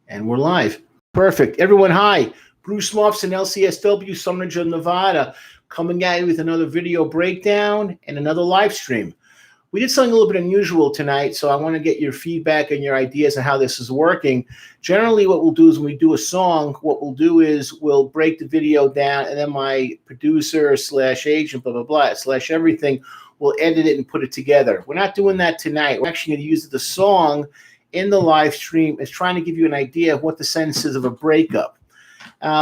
And we're live. Perfect. Everyone, hi. Bruce Muffson, LCSW, SUNRIDGE of Nevada, coming at you with another video breakdown and another live stream. We did something a little bit unusual tonight, so I want to get your feedback and your ideas on how this is working. Generally, what we'll do is when we do a song, what we'll do is we'll break the video down, and then my producer / agent, blah, blah, blah, / everything, will edit it and put it together. We're not doing that tonight. We're actually going to use the song in the live stream as trying to give you an idea of what the sense is of a breakup.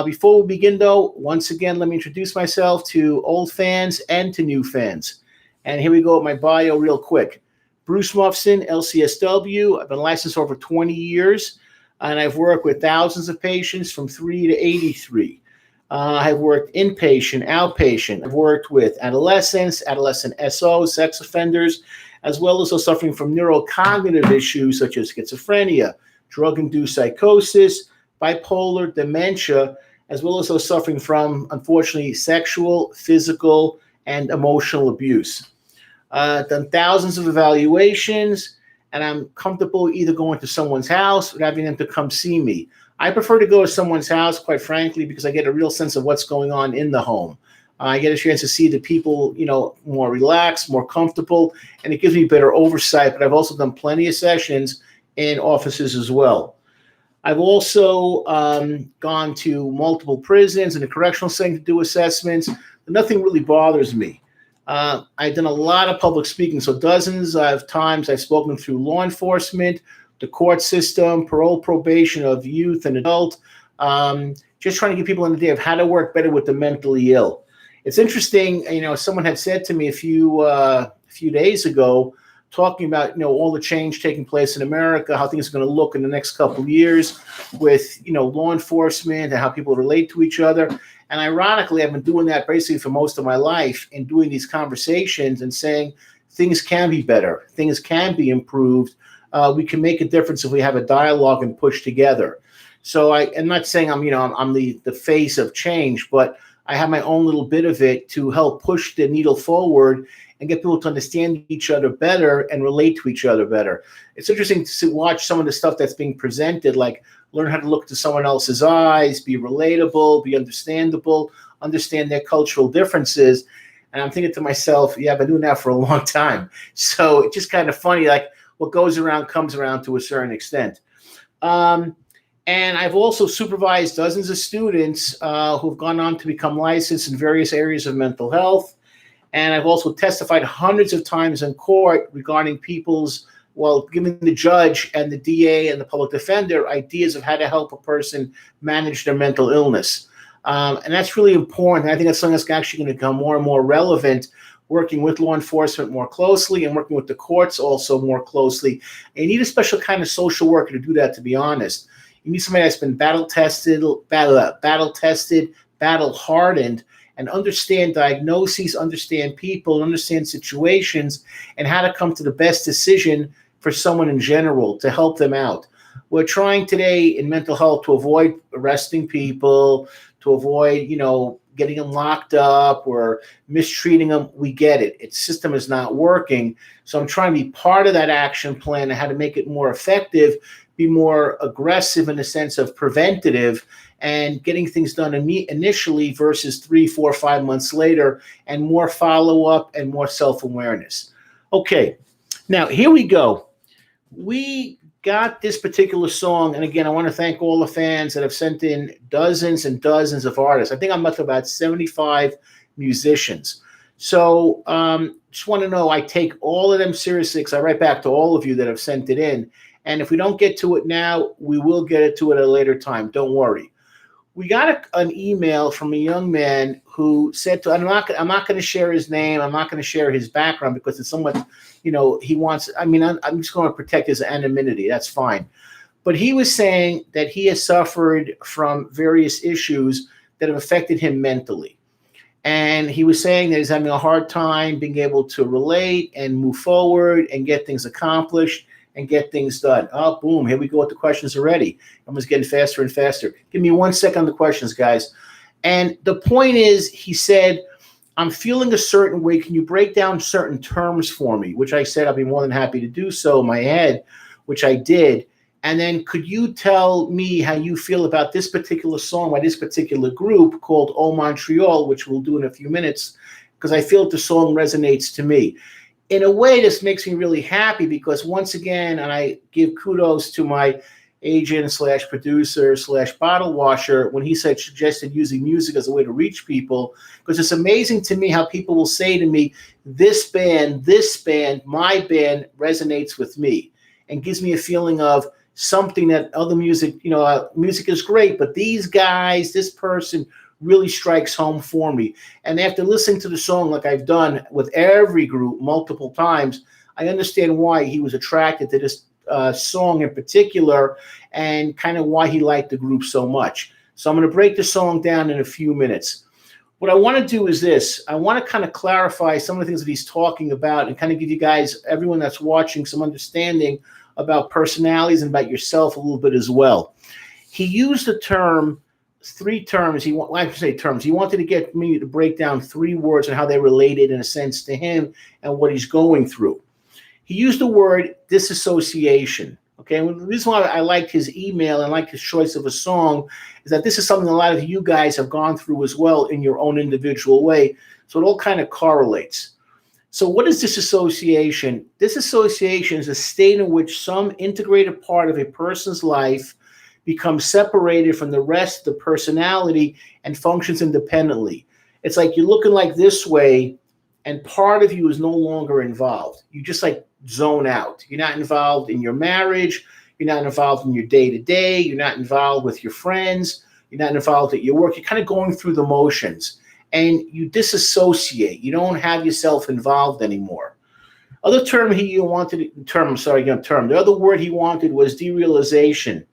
Before we begin, though, once again, let me introduce myself to old fans and to new fans. And here we go with my bio real quick. Bruce Muffson, LCSW. I've been licensed over 20 years, and I've worked with thousands of patients from 3 to 83. I've worked inpatient, outpatient. I've worked with adolescents, adolescent SO, sex offenders, as well as those suffering from neurocognitive issues such as schizophrenia, drug-induced psychosis, bipolar, dementia, as well as those suffering from, unfortunately, sexual, physical, and emotional abuse. Done thousands of evaluations, and I'm comfortable either going to someone's house or having them to come see me. I prefer to go to someone's house, quite frankly, because I get a real sense of what's going on in the home. I get a chance to see the people, more relaxed, more comfortable, and it gives me better oversight. But I've also done plenty of sessions in offices as well. I've also gone to multiple prisons and the correctional setting to do assessments. Nothing really bothers me. I've done a lot of public speaking, so dozens of times I've spoken through law enforcement, the court system, parole, probation of youth and adult, just trying to give people an idea of how to work better with the mentally ill. It's interesting, someone had said to me a few days ago, talking about, all the change taking place in America, how things are going to look in the next couple of years with, law enforcement and how people relate to each other. And ironically, I've been doing that basically for most of my life in doing these conversations and saying things can be better, things can be improved. We can make a difference if we have a dialogue and push together. So I'm not saying I'm the face of change, but I have my own little bit of it to help push the needle forward and get people to understand each other better and relate to each other better. It's interesting to watch some of the stuff that's being presented, like learn how to look to someone else's eyes, be relatable, be understandable, understand their cultural differences. And I'm thinking to myself, yeah, I've been doing that for a long time. So it's just kind of funny, like what goes around comes around to a certain extent. And I've also supervised dozens of students who've gone on to become licensed in various areas of mental health. And I've also testified hundreds of times in court regarding giving the judge and the DA and the public defender ideas of how to help a person manage their mental illness. And that's really important. I think that's something that's actually going to become more and more relevant, working with law enforcement more closely and working with the courts also more closely. And you need a special kind of social worker to do that, to be honest. You need somebody that's been battle-tested, battle-hardened, and understand diagnoses, understand people, understand situations, and how to come to the best decision for someone in general to help them out. We're trying today in mental health to avoid arresting people, to avoid, getting them locked up or mistreating them. We get it. Its system is not working. So I'm trying to be part of that action plan and how to make it more effective, be more aggressive in the sense of preventative and getting things done initially versus 3, 4, 5 months later, and more follow-up and more self-awareness. Okay, now here we go. We got this particular song, and again, I want to thank all the fans that have sent in dozens and dozens of artists. I think I'm up to about 75 musicians. So just want to know, I take all of them seriously because I write back to all of you that have sent it in. And if we don't get to it now, we will get to it at a later time. Don't worry. We got an email from a young man who said to, I'm not going to share his name. I'm not going to share his background because it's somewhat, he wants, I'm just going to protect his anonymity. That's fine. But he was saying that he has suffered from various issues that have affected him mentally. And he was saying that he's having a hard time being able to relate and move forward and get things accomplished and get things done. Oh, boom, here we go with the questions already. Everyone's getting faster and faster. Give me 1 second on the questions, guys. And the point is, he said, I'm feeling a certain way. Can you break down certain terms for me? Which I said I'd be more than happy to do so in my head, which I did. And then could you tell me how you feel about this particular song by this particular group called Montreal, which we'll do in a few minutes, because I feel the song resonates to me. In a way, this makes me really happy because once again, and I give kudos to my agent slash producer slash bottle washer when he suggested using music as a way to reach people, because it's amazing to me how people will say to me, this band, my band resonates with me and gives me a feeling of something that other music, music is great, but these guys, this person really strikes home for me. And after listening to the song like I've done with every group multiple times, I understand why he was attracted to this song in particular and kind of why he liked the group so much. So I'm going to break the song down in a few minutes. What I want to do is this. I want to kind of clarify some of the things that he's talking about and kind of give you guys, everyone that's watching, some understanding about personalities and about yourself a little bit as well. He used the term, three terms. He wanted to get me to break down three words and how they related in a sense to him and what he's going through. He used the word disassociation. Okay, and the reason why I liked his email and liked his choice of a song is that this is something a lot of you guys have gone through as well in your own individual way. So it all kind of correlates. So what is disassociation? Disassociation is a state in which some integrated part of a person's life becomes separated from the rest of the personality and functions independently. It's like you're looking like this way and part of you is no longer involved. You just like zone out. You're not involved in your marriage. You're not involved in your day-to-day. You're not involved with your friends. You're not involved at your work. You're kind of going through the motions. And you disassociate. You don't have yourself involved anymore. The other word he wanted was derealization,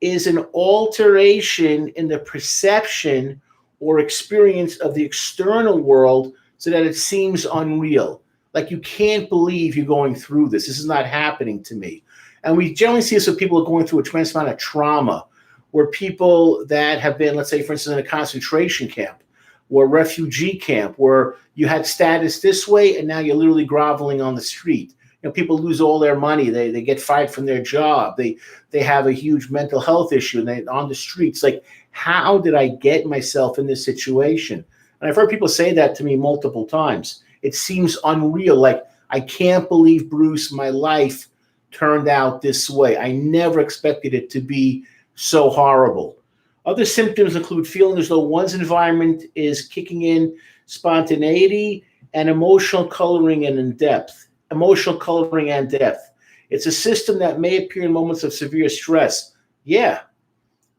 is an alteration in the perception or experience of the external world so that it seems unreal. Like you can't believe you're going through this. This is not happening to me. And we generally see this with people who are going through a tremendous amount of trauma, where people that have been, let's say, for instance, in a concentration camp, or refugee camp where you had status this way and now you're literally groveling on the street. People lose all their money. They get fired from their job. They have a huge mental health issue and they're on the streets. Like, how did I get myself in this situation? And I've heard people say that to me multiple times. It seems unreal. Like, I can't believe, Bruce, my life turned out this way. I never expected it to be so horrible. Other symptoms include feeling as though one's environment is kicking in spontaneity and emotional coloring and in depth. Emotional coloring and depth. It's a system that may appear in moments of severe stress. Yeah.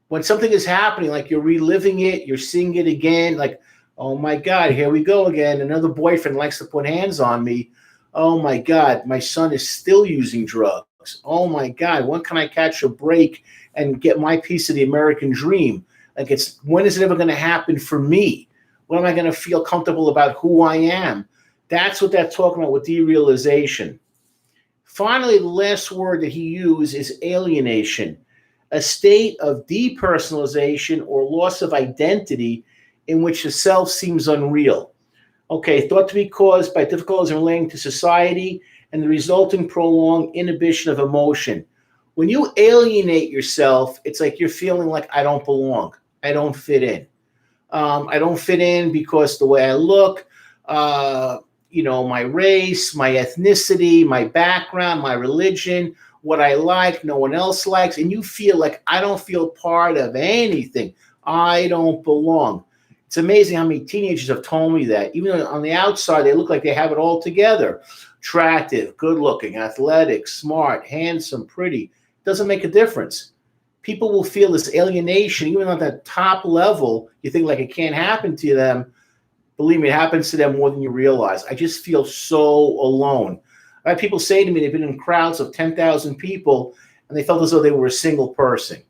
When something is happening, like you're reliving it, you're seeing it again, like, oh my God, here we go again. Another boyfriend likes to put hands on me. Oh my God, my son is still using drugs. Oh my God, when can I catch a break and get my piece of the American dream? Like, when is it ever going to happen for me? When am I going to feel comfortable about who I am? That's what they're talking about with derealization. Finally, the last word that he used is alienation, a state of depersonalization or loss of identity in which the self seems unreal. Okay, thought to be caused by difficulties in relating to society and the resulting prolonged inhibition of emotion. When you alienate yourself, it's like you're feeling like I don't belong. I don't fit in. I don't fit in because the way I look, my race, my ethnicity, my background, my religion, what I like, no one else likes. And you feel like I don't feel part of anything. I don't belong. It's amazing how many teenagers have told me that. Even though on the outside, they look like they have it all together. Attractive, good looking, athletic, smart, handsome, pretty. Doesn't make a difference. People will feel this alienation, even on that top level. You think like it can't happen to them. Believe me, it happens to them more than you realize. I just feel so alone. I have people say to me they've been in crowds of 10,000 people and they felt as though they were a single person.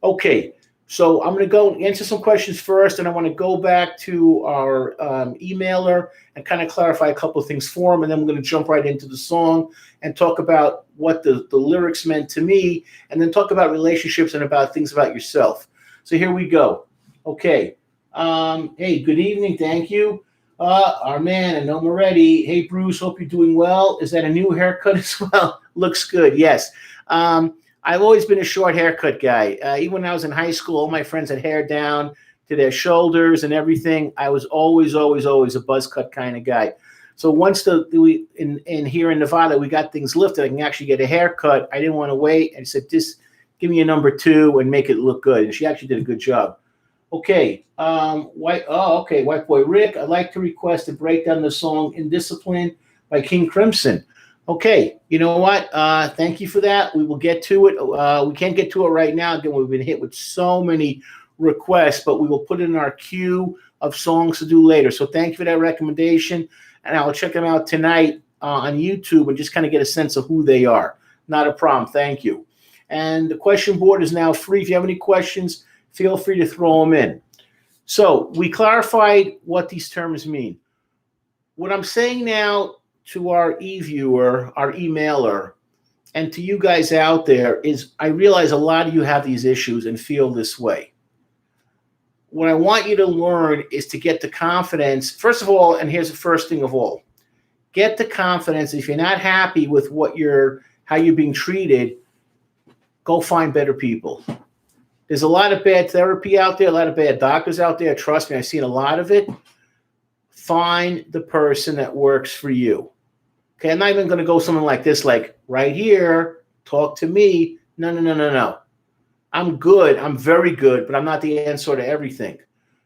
Okay, so I'm going to go answer some questions first, and I want to go back to our emailer and kind of clarify a couple of things for him, and then we're going to jump right into the song and talk about what the lyrics meant to me, and then talk about relationships and about things about yourself. So here we go. Okay. Hey, good evening. Thank you. Our man, I know I'm ready. Hey, Bruce, hope you're doing well. Is that a new haircut as well? Looks good, yes. I've always been a short haircut guy. Even when I was in high school, all my friends had hair down to their shoulders and everything. I was always, always, always a buzz cut kind of guy. So once in here in Nevada, we got things lifted, I can actually get a haircut. I didn't want to wait. I said, just give me a number 2 and make it look good. And she actually did a good job. Okay, White Boy Rick, I'd like to request a breakdown of the song Indiscipline by King Crimson. Okay, you know what? Thank you for that. We will get to it. We can't get to it right now. Again, we've been hit with so many requests, but we will put it in our queue of songs to do later. So thank you for that recommendation, and I'll check them out tonight on YouTube and just kind of get a sense of who they are. Not a problem. Thank you. And the question board is now free. If you have any questions, feel free to throw them in. So we clarified what these terms mean. What I'm saying now to our e-viewer, our emailer, and to you guys out there is I realize a lot of you have these issues and feel this way. What I want you to learn is to get the confidence. First of all, and here's the first thing of all, get the confidence. If you're not happy with how you're being treated, go find better people. There's a lot of bad therapy out there, a lot of bad doctors out there. Trust me, I've seen a lot of it. Find the person that works for you. Okay, I'm not even going to go something like this, like right here, talk to me. No. I'm good. I'm very good, but I'm not the answer to everything.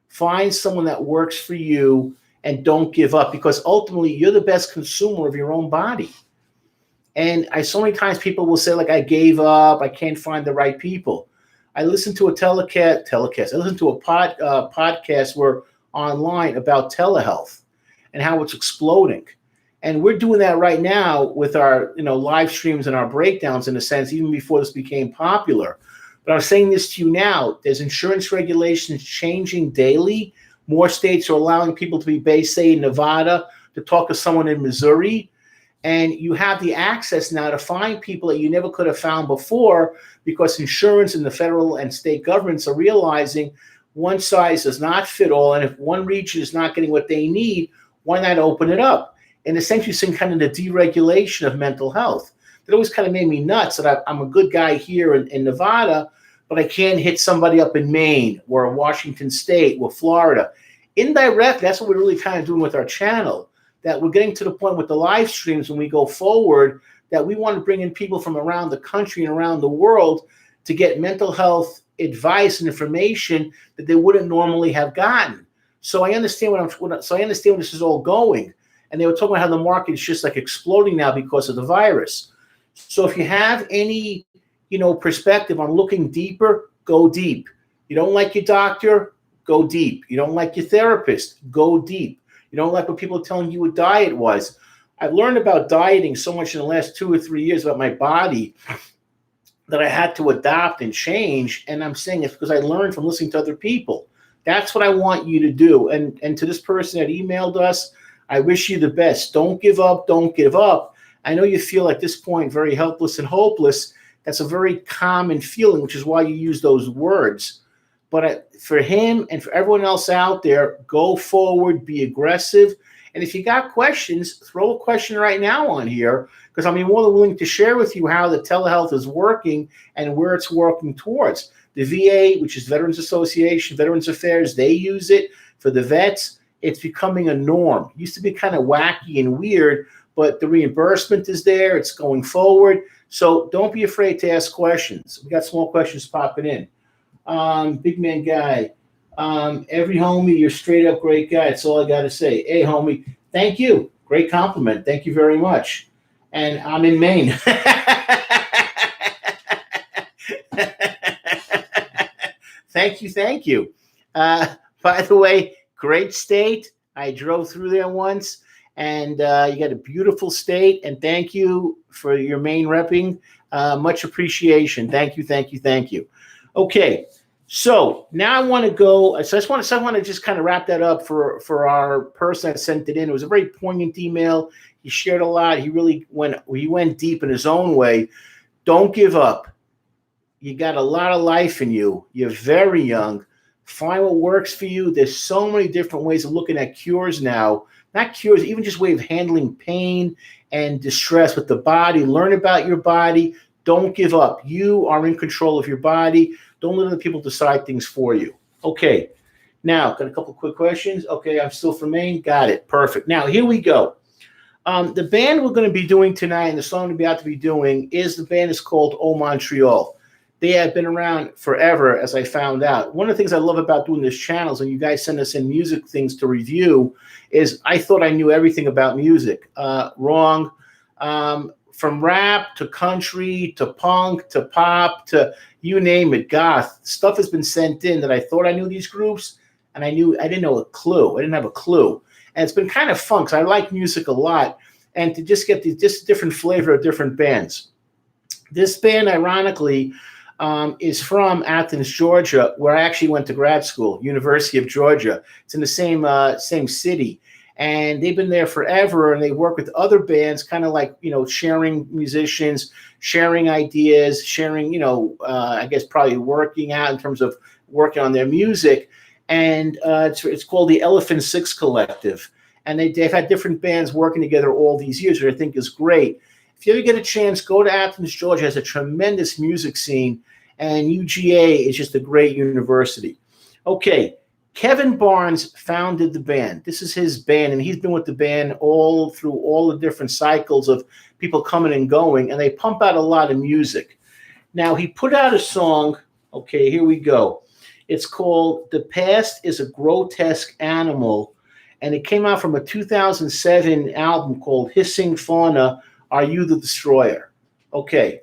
Find someone that works for you and don't give up, because ultimately you're the best consumer of your own body. And so many times people will say, like, I gave up. I can't find the right people. I listened to a telecast. I listened to a podcast online about telehealth and how it's exploding. And we're doing that right now with our live streams and our breakdowns, in a sense, even before this became popular. But I'm saying this to you now. There's insurance regulations changing daily. More states are allowing people to be based, say, in Nevada, to talk to someone in Missouri. And you have the access now to find people that you never could have found before, because insurance and the federal and state governments are realizing one size does not fit all. And if one region is not getting what they need, why not open it up? And essentially seeing kind of the deregulation of mental health. That always kind of made me nuts that I'm a good guy here in Nevada, but I can't hit somebody up in Maine or Washington State or Florida. Indirect, that's what we're really kind of doing with our channel, that we're getting to the point with the live streams when we go forward that we want to bring in people from around the country and around the world to get mental health advice and information that they wouldn't normally have gotten. So I understand where this is all going. And they were talking about how the market is just like exploding now because of the virus. So if you have any, perspective on looking deeper, go deep. You don't like your doctor, go deep. You don't like your therapist, go deep. You don't like what people are telling you what diet was. I've learned about dieting so much in the last 2 or 3 years about my body that I had to adapt and change. And I'm saying it's because I learned from listening to other people. That's what I want you to do. And to this person that emailed us, I wish you the best. Don't give up. Don't give up. I know you feel at this point very helpless and hopeless. That's a very common feeling, which is why you use those words. But for him and for everyone else out there, go forward, be aggressive. And if you got questions, throw a question right now on here, because I'm more than willing to share with you how the telehealth is working and where it's working towards. The VA, which is Veterans Association, Veterans Affairs, they use it. For the vets, it's becoming a norm. It used to be kind of wacky and weird, but the reimbursement is there. It's going forward. So don't be afraid to ask questions. We got small questions popping in. Big man guy. Every homie, you're straight up great guy. That's all I got to say. Hey, homie, thank you. Great compliment. Thank you very much. And I'm in Maine. Thank you. By the way, great state. I drove through there once, and you got a beautiful state. And thank you for your Maine repping. Much appreciation. Thank you. Okay. So now I want to go. So I want to just kind of wrap that up for our person that sent it in. It was a very poignant email. He shared a lot. He went deep in his own way. Don't give up. You got a lot of life in you. You're very young. Find what works for you. There's so many different ways of looking at cures now. Not cures, even just way of handling pain and distress with the body. Learn about your body. Don't give up. You are in control of your body. Don't let other people decide things for you. Okay. Now, got a couple quick questions. Okay, I'm still from Maine. Got it. Perfect. Now, here we go. The band we're going to be doing tonight, and the song we're about to be doing, the band is called Montreal. They have been around forever, as I found out. One of the things I love about doing this channel is when you guys send us in music things to review is I thought I knew everything about music. Wrong. From rap to country to punk to pop to you name it, goth. Stuff has been sent in that I thought I knew these groups, and I didn't know a clue. I didn't have a clue. And it's been kind of fun because I like music a lot, and to just get this different flavor of different bands. This band, ironically, is from Athens, Georgia, where I actually went to grad school, University of Georgia. It's in the same city. And they've been there forever, and they work with other bands, kind of like, sharing musicians, sharing ideas, sharing, I guess probably working out in terms of working on their music. And it's called the Elephant Six Collective. And they've had different bands working together all these years, which I think is great. If you ever get a chance, go to Athens, Georgia. It has a tremendous music scene, and UGA is just a great university. Okay, Kevin Barnes founded the band. This is his band, and he's been with the band all through all the different cycles of people coming and going, and they pump out a lot of music. Now, he put out a song. Okay, here we go. It's called The Past is a Grotesque Animal, and it came out from a 2007 album called Hissing Fauna, Are You the Destroyer? Okay.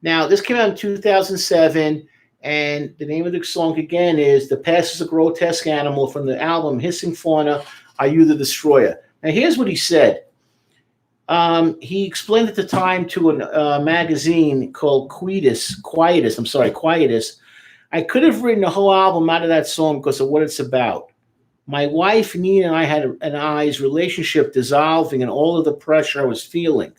Now, this came out in 2007, and the name of the song again is The Past is a Grotesque Animal from the album Hissing Fauna, Are You the Destroyer? Now, here's what he said. He explained at the time to a magazine called Quietus. I could have written a whole album out of that song because of what it's about. My wife, Nina, and I had an I's relationship dissolving and all of the pressure I was feeling,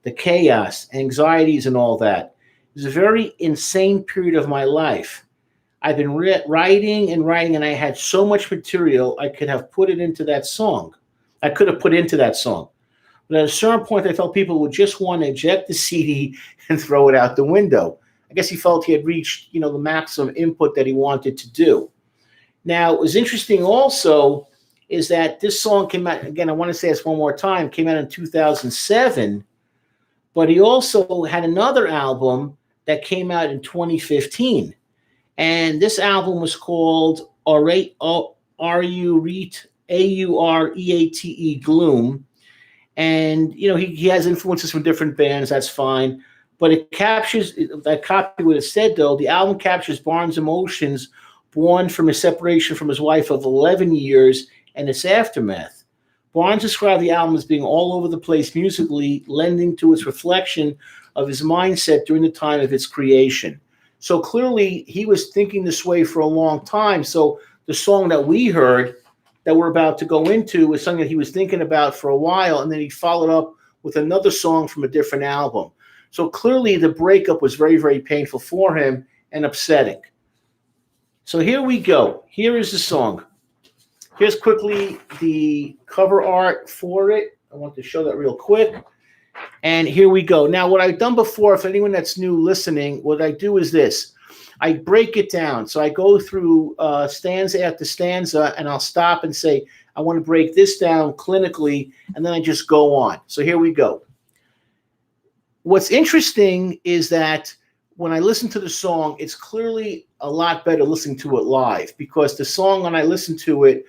the chaos, anxieties, and all that. It was a very insane period of my life. I've been writing, and I had so much material I could have put into that song. But at a certain point, I felt people would just want to eject the CD and throw it out the window. I guess he felt he had reached, the maximum input that he wanted to do. Now, what was interesting also is that this song came out, again, I want to say this one more time, came out in 2007, but he also had another album that came out in 2015. And this album was called Aureate Gloom. And, he has influences from different bands, that's fine. But it captures, that copy what it said, though, the album captures Barnes' emotions born from his separation from his wife of 11 years and its aftermath. Barnes described the album as being all over the place musically, lending to its reflection of his mindset during the time of its creation. So clearly, he was thinking this way for a long time. So the song that we heard that we're about to go into is something that he was thinking about for a while, and then he followed up with another song from a different album. So clearly, the breakup was very, very painful for him and upsetting. So here we go. Here is the song. Here's quickly the cover art for it. I want to show that real quick. And here we go. Now, what I've done before, for anyone that's new listening, what I do is this. I break it down. So I go through stanza after stanza, and I'll stop and say, I want to break this down clinically, and then I just go on. So here we go. What's interesting is that when I listen to the song, it's clearly a lot better listening to it live, because the song, when I listen to it,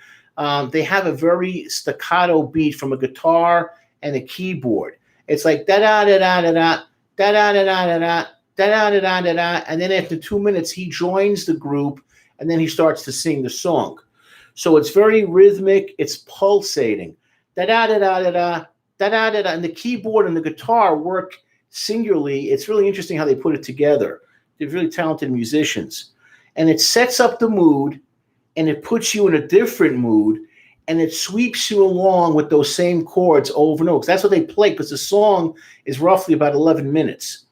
they have a very staccato beat from a guitar and a keyboard. It's like da-da-da-da-da-da, da-da-da-da-da-da, da-da-da-da-da-da, and then after 2 minutes, he joins the group, and then he starts to sing the song. So it's very rhythmic. It's pulsating. Da-da-da-da-da-da, da-da-da-da, and the keyboard and the guitar work singularly. It's really interesting how they put it together. They're really talented musicians. And it sets up the mood, and it puts you in a different mood, and it sweeps you along with those same chords over and over. That's what they play, because the song is roughly about 11 minutes.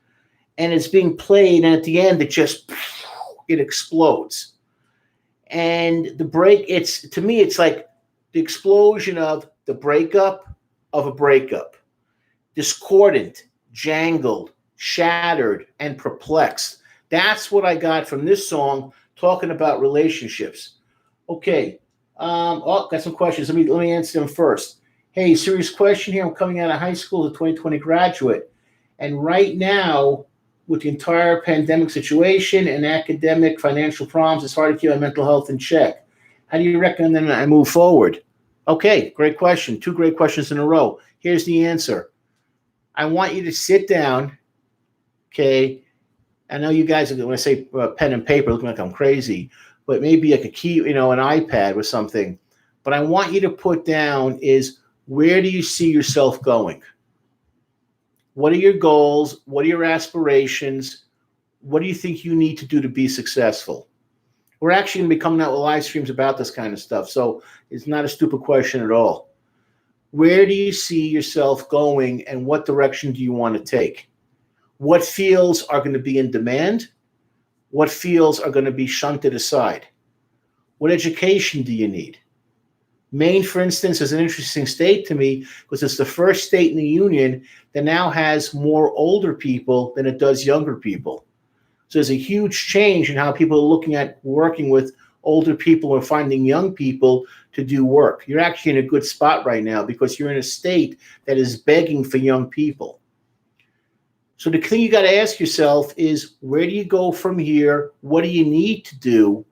And it's being played, and at the end, it explodes. And the break, to me, it's like the explosion of the breakup of a breakup. Discordant, jangled, shattered, and perplexed. That's what I got from this song talking about relationships. Okay. Got some questions. Let me answer them first. Hey, serious question here. I'm coming out of high school, a 2020 graduate. And right now, with the entire pandemic situation and academic financial problems, it's hard to keep my mental health in check. How do you recommend I move forward? Okay, great question. Two great questions in a row. Here's the answer. I want you to sit down, okay? I know you guys, when I say pen and paper, looking like I'm crazy, but maybe like a key, an iPad or something. But I want you to put down is, where do you see yourself going? What are your goals? What are your aspirations? What do you think you need to do to be successful? We're actually going to be coming out with live streams about this kind of stuff, so it's not a stupid question at all. Where do you see yourself going, and what direction do you want to take? What fields are going to be in demand? What fields are going to be shunted aside? What education do you need? Maine, for instance, is an interesting state to me because it's the first state in the union that now has more older people than it does younger people. So there's a huge change in how people are looking at working with older people or finding young people to do work. You're actually in a good spot right now because you're in a state that is begging for young people. So the thing you got to ask yourself is, where do you go from here? What do you need to do?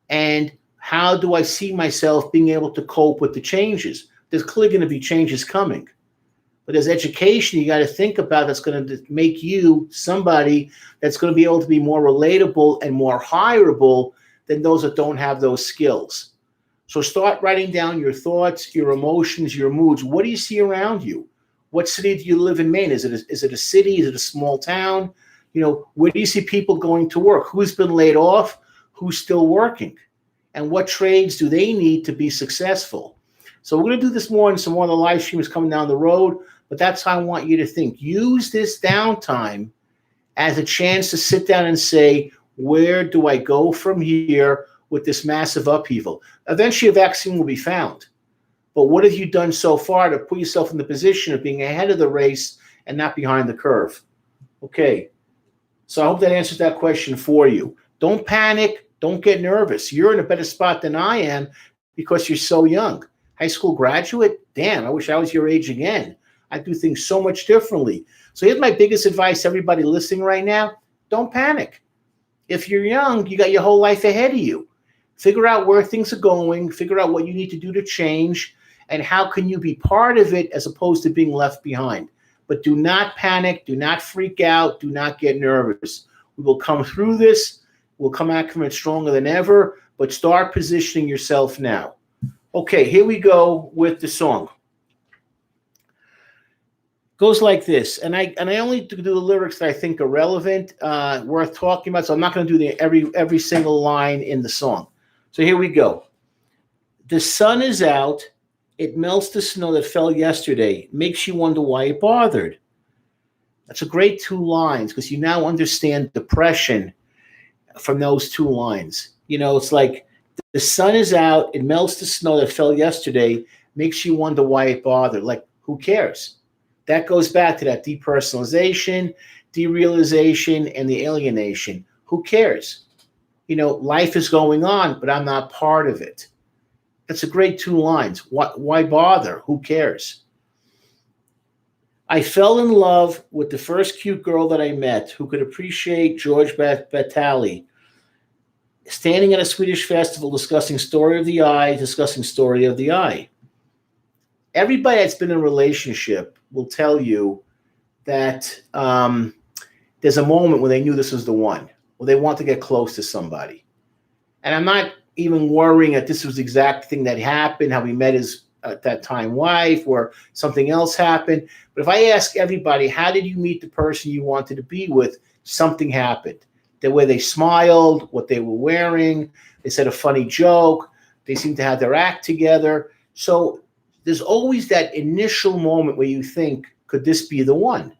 And how do I see myself being able to cope with the changes? There's clearly going to be changes coming. But there's education you got to think about that's going to make you somebody that's going to be able to be more relatable and more hireable than those that don't have those skills. So start writing down your thoughts, your emotions, your moods. What do you see around you? What city do you live in, Maine? Is it a city? Is it a small town? Where do you see people going to work? Who's been laid off? Who's still working? And what trades do they need to be successful? So we're going to do this more in some more of the live streams coming down the road, but that's how I want you to think. Use this downtime as a chance to sit down and say, where do I go from here with this massive upheaval? Eventually a vaccine will be found. But what have you done so far to put yourself in the position of being ahead of the race and not behind the curve? Okay. So I hope that answers that question for you. Don't panic. Don't get nervous. You're in a better spot than I am because you're so young. High school graduate? Damn, I wish I was your age again. I do things so much differently. So here's my biggest advice to everybody listening right now. Don't panic. If you're young, you got your whole life ahead of you. Figure out where things are going. Figure out what you need to do to change. And how can you be part of it as opposed to being left behind. But do not panic. Do not freak out. Do not get nervous. We will come through this. We'll come back from it stronger than ever. But start positioning yourself now. Okay, here we go with the song. Goes like this, and I only do the lyrics that I think are relevant, worth talking about. So I'm not going to do every single line in the song. So here we go. The sun is out. It melts the snow that fell yesterday. Makes you wonder why it bothered. That's a great 2 lines because you now understand depression from those 2 lines. It's like the sun is out. It melts the snow that fell yesterday. Makes you wonder why it bothered. Like, who cares? That goes back to that depersonalization, derealization, and the alienation. Who cares? Life is going on, but I'm not part of it. That's a great 2 lines. Why bother? Who cares? I fell in love with the first cute girl that I met who could appreciate George Batali. Standing at a Swedish festival discussing story of the eye. Everybody that's been in a relationship will tell you that there's a moment when they knew this was the one, when they want to get close to somebody. And I'm not even worrying that this was the exact thing that happened, how he met his at that time wife, or something else happened. But if I ask everybody, how did you meet the person you wanted to be with? Something happened. The way they smiled, what they were wearing, they said a funny joke, they seemed to have their act together. So there's always that initial moment where you think, could this be the one?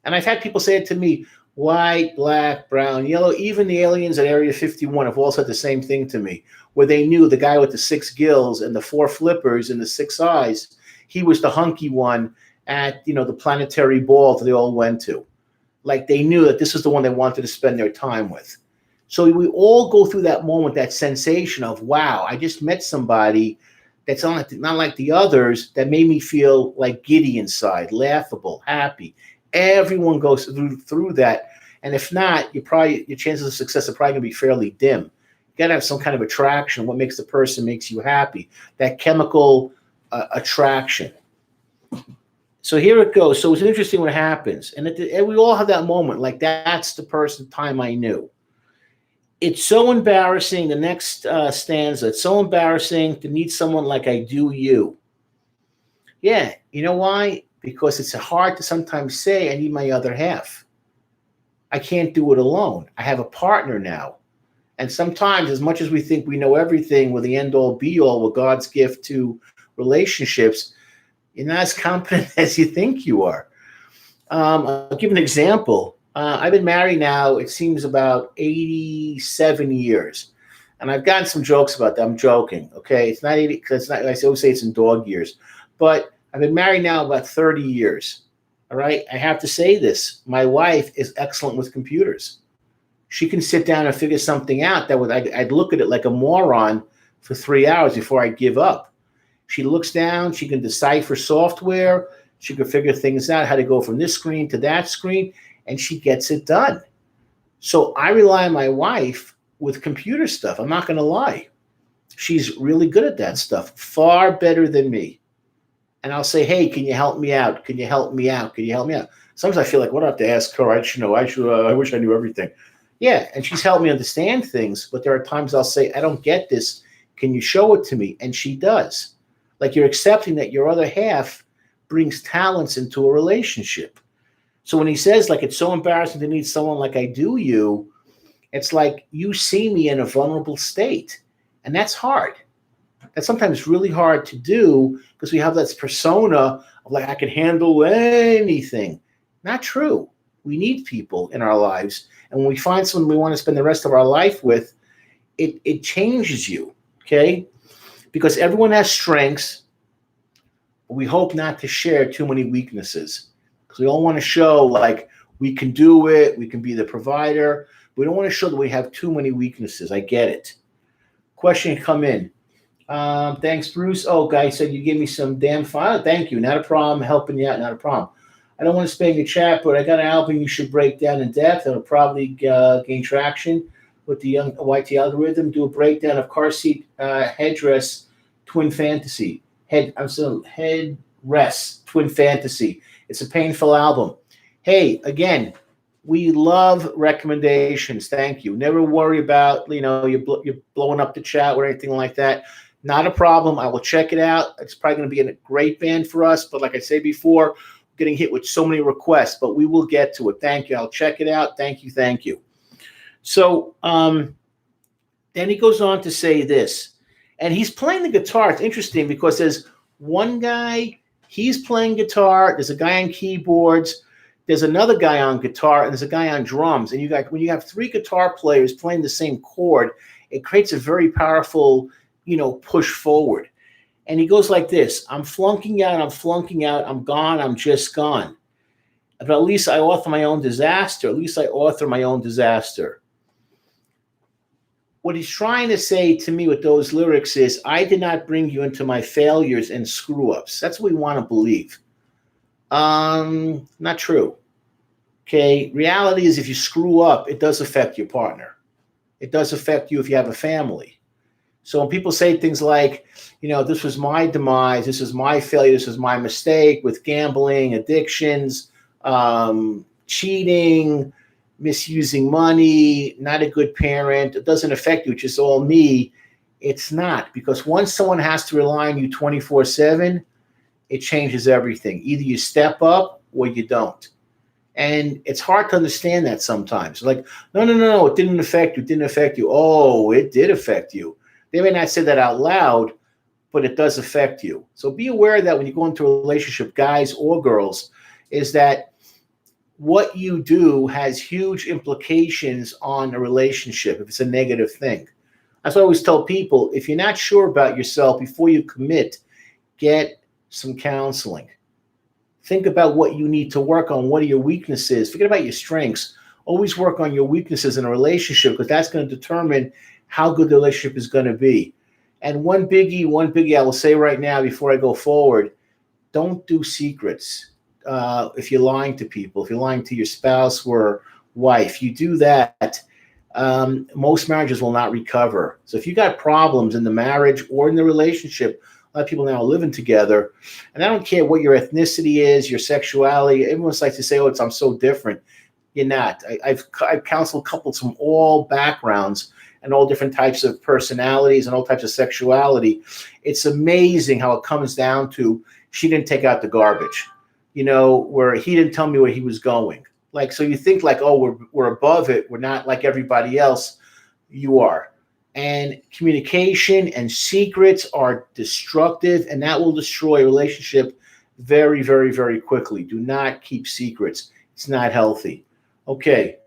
And I've had people say it to me, White, black, brown, yellow. Even the aliens at Area 51 have all said the same thing to me, where they knew the guy with the 6 gills and the 4 flippers and the 6 eyes, he was the hunky one at, the planetary ball that they all went to. Like they knew that this was the one they wanted to spend their time with. So we all go through that moment, that sensation of, wow, I just met somebody that's not like the others, that made me feel like giddy inside, laughable, happy. Everyone goes through that. And if not, your chances of success are probably going to be fairly dim. You got to have some kind of attraction. What makes the person makes you happy. That chemical attraction. So here it goes. So it's interesting what happens. And we all have that moment. Like, that's the person time I knew. It's so embarrassing. The next stanza. It's so embarrassing to need someone like I do you. Yeah. You know why? Because it's hard to sometimes say I need my other half. I can't do it alone. I have a partner now. And sometimes, as much as we think we know everything, we're the end-all, be-all, we're God's gift to relationships, you're not as competent as you think you are. I'll give an example. I've been married now, it seems, about 87 years. And I've gotten some jokes about that. I'm joking, okay? It's not 80, because I always say it's in dog years. But I've been married now about 30 years. All right. I have to say this. My wife is excellent with computers. She can sit down and figure something out that I'd look at it like a moron for 3 hours before I give up. She looks down. She can decipher software. She can figure things out, how to go from this screen to that screen, and she gets it done. So I rely on my wife with computer stuff. I'm not going to lie. She's really good at that stuff, far better than me. And I'll say, hey, can you help me out? Can you help me out? Can you help me out? Sometimes I feel like, what do I have to ask her? I wish I knew everything. Yeah, and she's helped me understand things, but there are times I'll say, I don't get this. Can you show it to me? And she does. Like, you're accepting that your other half brings talents into a relationship. So when he says, like, it's so embarrassing to need someone like I do you, it's like you see me in a vulnerable state. And that's hard. That's sometimes really hard to do because we have this persona of, like, I can handle anything. Not true. We need people in our lives. And when we find someone we want to spend the rest of our life with, it changes you, okay? Because everyone has strengths, but we hope not to share too many weaknesses. Because we all want to show, like, we can do it, we can be the provider. We don't want to show that we have too many weaknesses. I get it. Question come in. Thanks, Bruce. Oh, guy said you gave me some damn file. Thank you. Not a problem. Helping you out. Not a problem. I don't want to spam your chat, but I got an album you should break down in depth. It'll probably gain traction with the young YT algorithm. Do a breakdown of Car Seat Headrest Twin Fantasy. Headrest Twin Fantasy. It's a painful album. Hey, again, we love recommendations. Thank you. Never worry about, you're blowing up the chat or anything like that. Not a problem. I will check it out. It's probably going to be a great band for us. But like I said before, we're getting hit with so many requests, but we will get to it. Thank you. I'll check it out. Thank you. Thank you. So then he goes on to say this. And he's playing the guitar. It's interesting because there's one guy, he's playing guitar. There's a guy on keyboards. There's another guy on guitar, and there's a guy on drums. And when you have 3 guitar players playing the same chord, it creates a very powerful, push forward. And he goes like this: I'm flunking out, I'm gone, I'm just gone. But at least I author my own disaster. What he's trying to say to me with those lyrics is, I did not bring you into my failures and screw-ups. That's what we want to believe. Not true. Okay, reality is if you screw up, it does affect your partner. It does affect you if you have a family. So when people say things like, this was my demise, this is my failure, this is my mistake with gambling, addictions, cheating, misusing money, not a good parent, it doesn't affect you, it's just all me. It's not, because once someone has to rely on you 24/7, it changes everything. Either you step up or you don't. And it's hard to understand that sometimes. Like, no, it didn't affect you. Oh, it did affect you. They may not say that out loud, but it does affect you. So be aware that when you go into a relationship, guys or girls, is that what you do has huge implications on a relationship if it's a negative thing. That's what I always tell people. If you're not sure about yourself before you commit, get some counseling. Think about what you need to work on. What are your weaknesses? Forget about your strengths. Always work on your weaknesses in a relationship, because that's going to determine how good the relationship is going to be. And one biggie I will say right now before I go forward: don't do secrets. If you're lying to people, if you're lying to your spouse or wife, you do that, most marriages will not recover. So if you got problems in the marriage or in the relationship, a lot of people now are living together, and I don't care what your ethnicity is, your sexuality. Everyone likes to say, "Oh, I'm so different." You're not. I've counseled couples from all backgrounds and all different types of personalities and all types of sexuality. It's amazing how it comes down to, she didn't take out the garbage, where he didn't tell me where he was going. Like, so you think like, oh, we're above it. We're not like everybody else. You are. And communication and secrets are destructive, and that will destroy a relationship very, very, very quickly. Do not keep secrets. It's not healthy. Okay.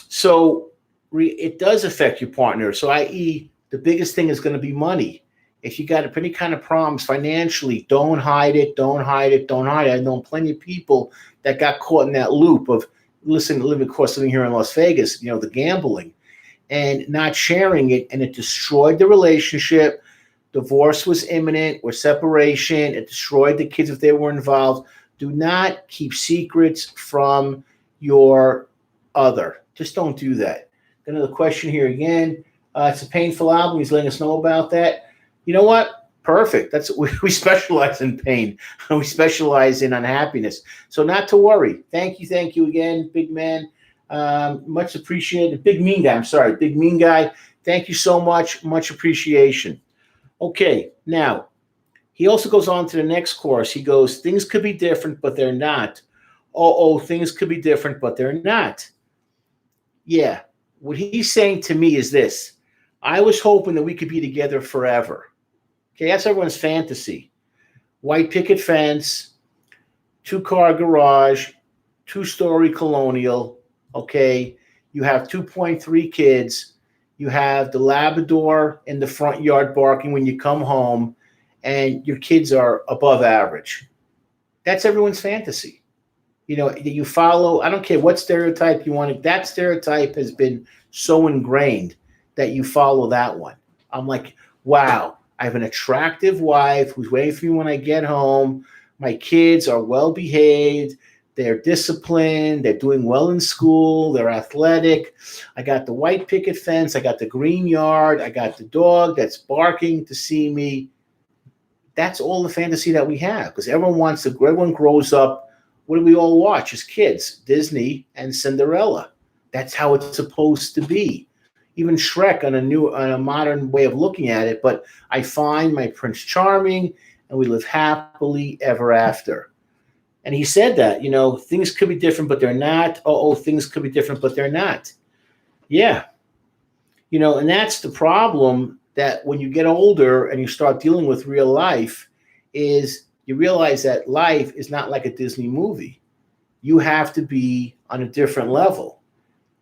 So it does affect your partner. So i.e., the biggest thing is going to be money. If you got any kind of problems financially, don't hide it, don't hide it, don't hide it. I've known plenty of people that got caught in that loop of, living here in Las Vegas, the gambling and not sharing it, and it destroyed the relationship. Divorce was imminent, or separation. It destroyed the kids if they were involved. Do not keep secrets from your other. Just don't do that. Another question here again. It's a painful album. He's letting us know about that. You know what? Perfect. We specialize in pain. We specialize in unhappiness. So not to worry. Thank you again, big man. Much appreciated. Big mean guy. I'm sorry, big mean guy. Thank you so much. Much appreciation. Okay, now he also goes on to the next course. He goes, things could be different, but they're not. Oh, things could be different, but they're not. Yeah, what he's saying to me is this: I was hoping that we could be together forever. Okay, that's everyone's fantasy. White picket fence, 2-car garage, 2-story colonial. Okay, you have 2.3 kids. You have the Labrador in the front yard barking when you come home, and your kids are above average. That's everyone's fantasy. You follow, I don't care what stereotype you want. That stereotype has been so ingrained that you follow that one. I'm like, wow, I have an attractive wife who's waiting for me when I get home. My kids are well behaved. They're disciplined. They're doing well in school. They're athletic. I got the white picket fence. I got the green yard. I got the dog that's barking to see me. That's all the fantasy that we have, because everyone grows up. What do we all watch as kids? Disney and Cinderella. That's how it's supposed to be. Even Shrek on a modern way of looking at it. But I find my Prince Charming, and we live happily ever after. And he said that, things could be different, but they're not. Things could be different, but they're not. Yeah. And that's the problem, that when you get older and you start dealing with real life, is you realize that life is not like a Disney movie. You have to be on a different level.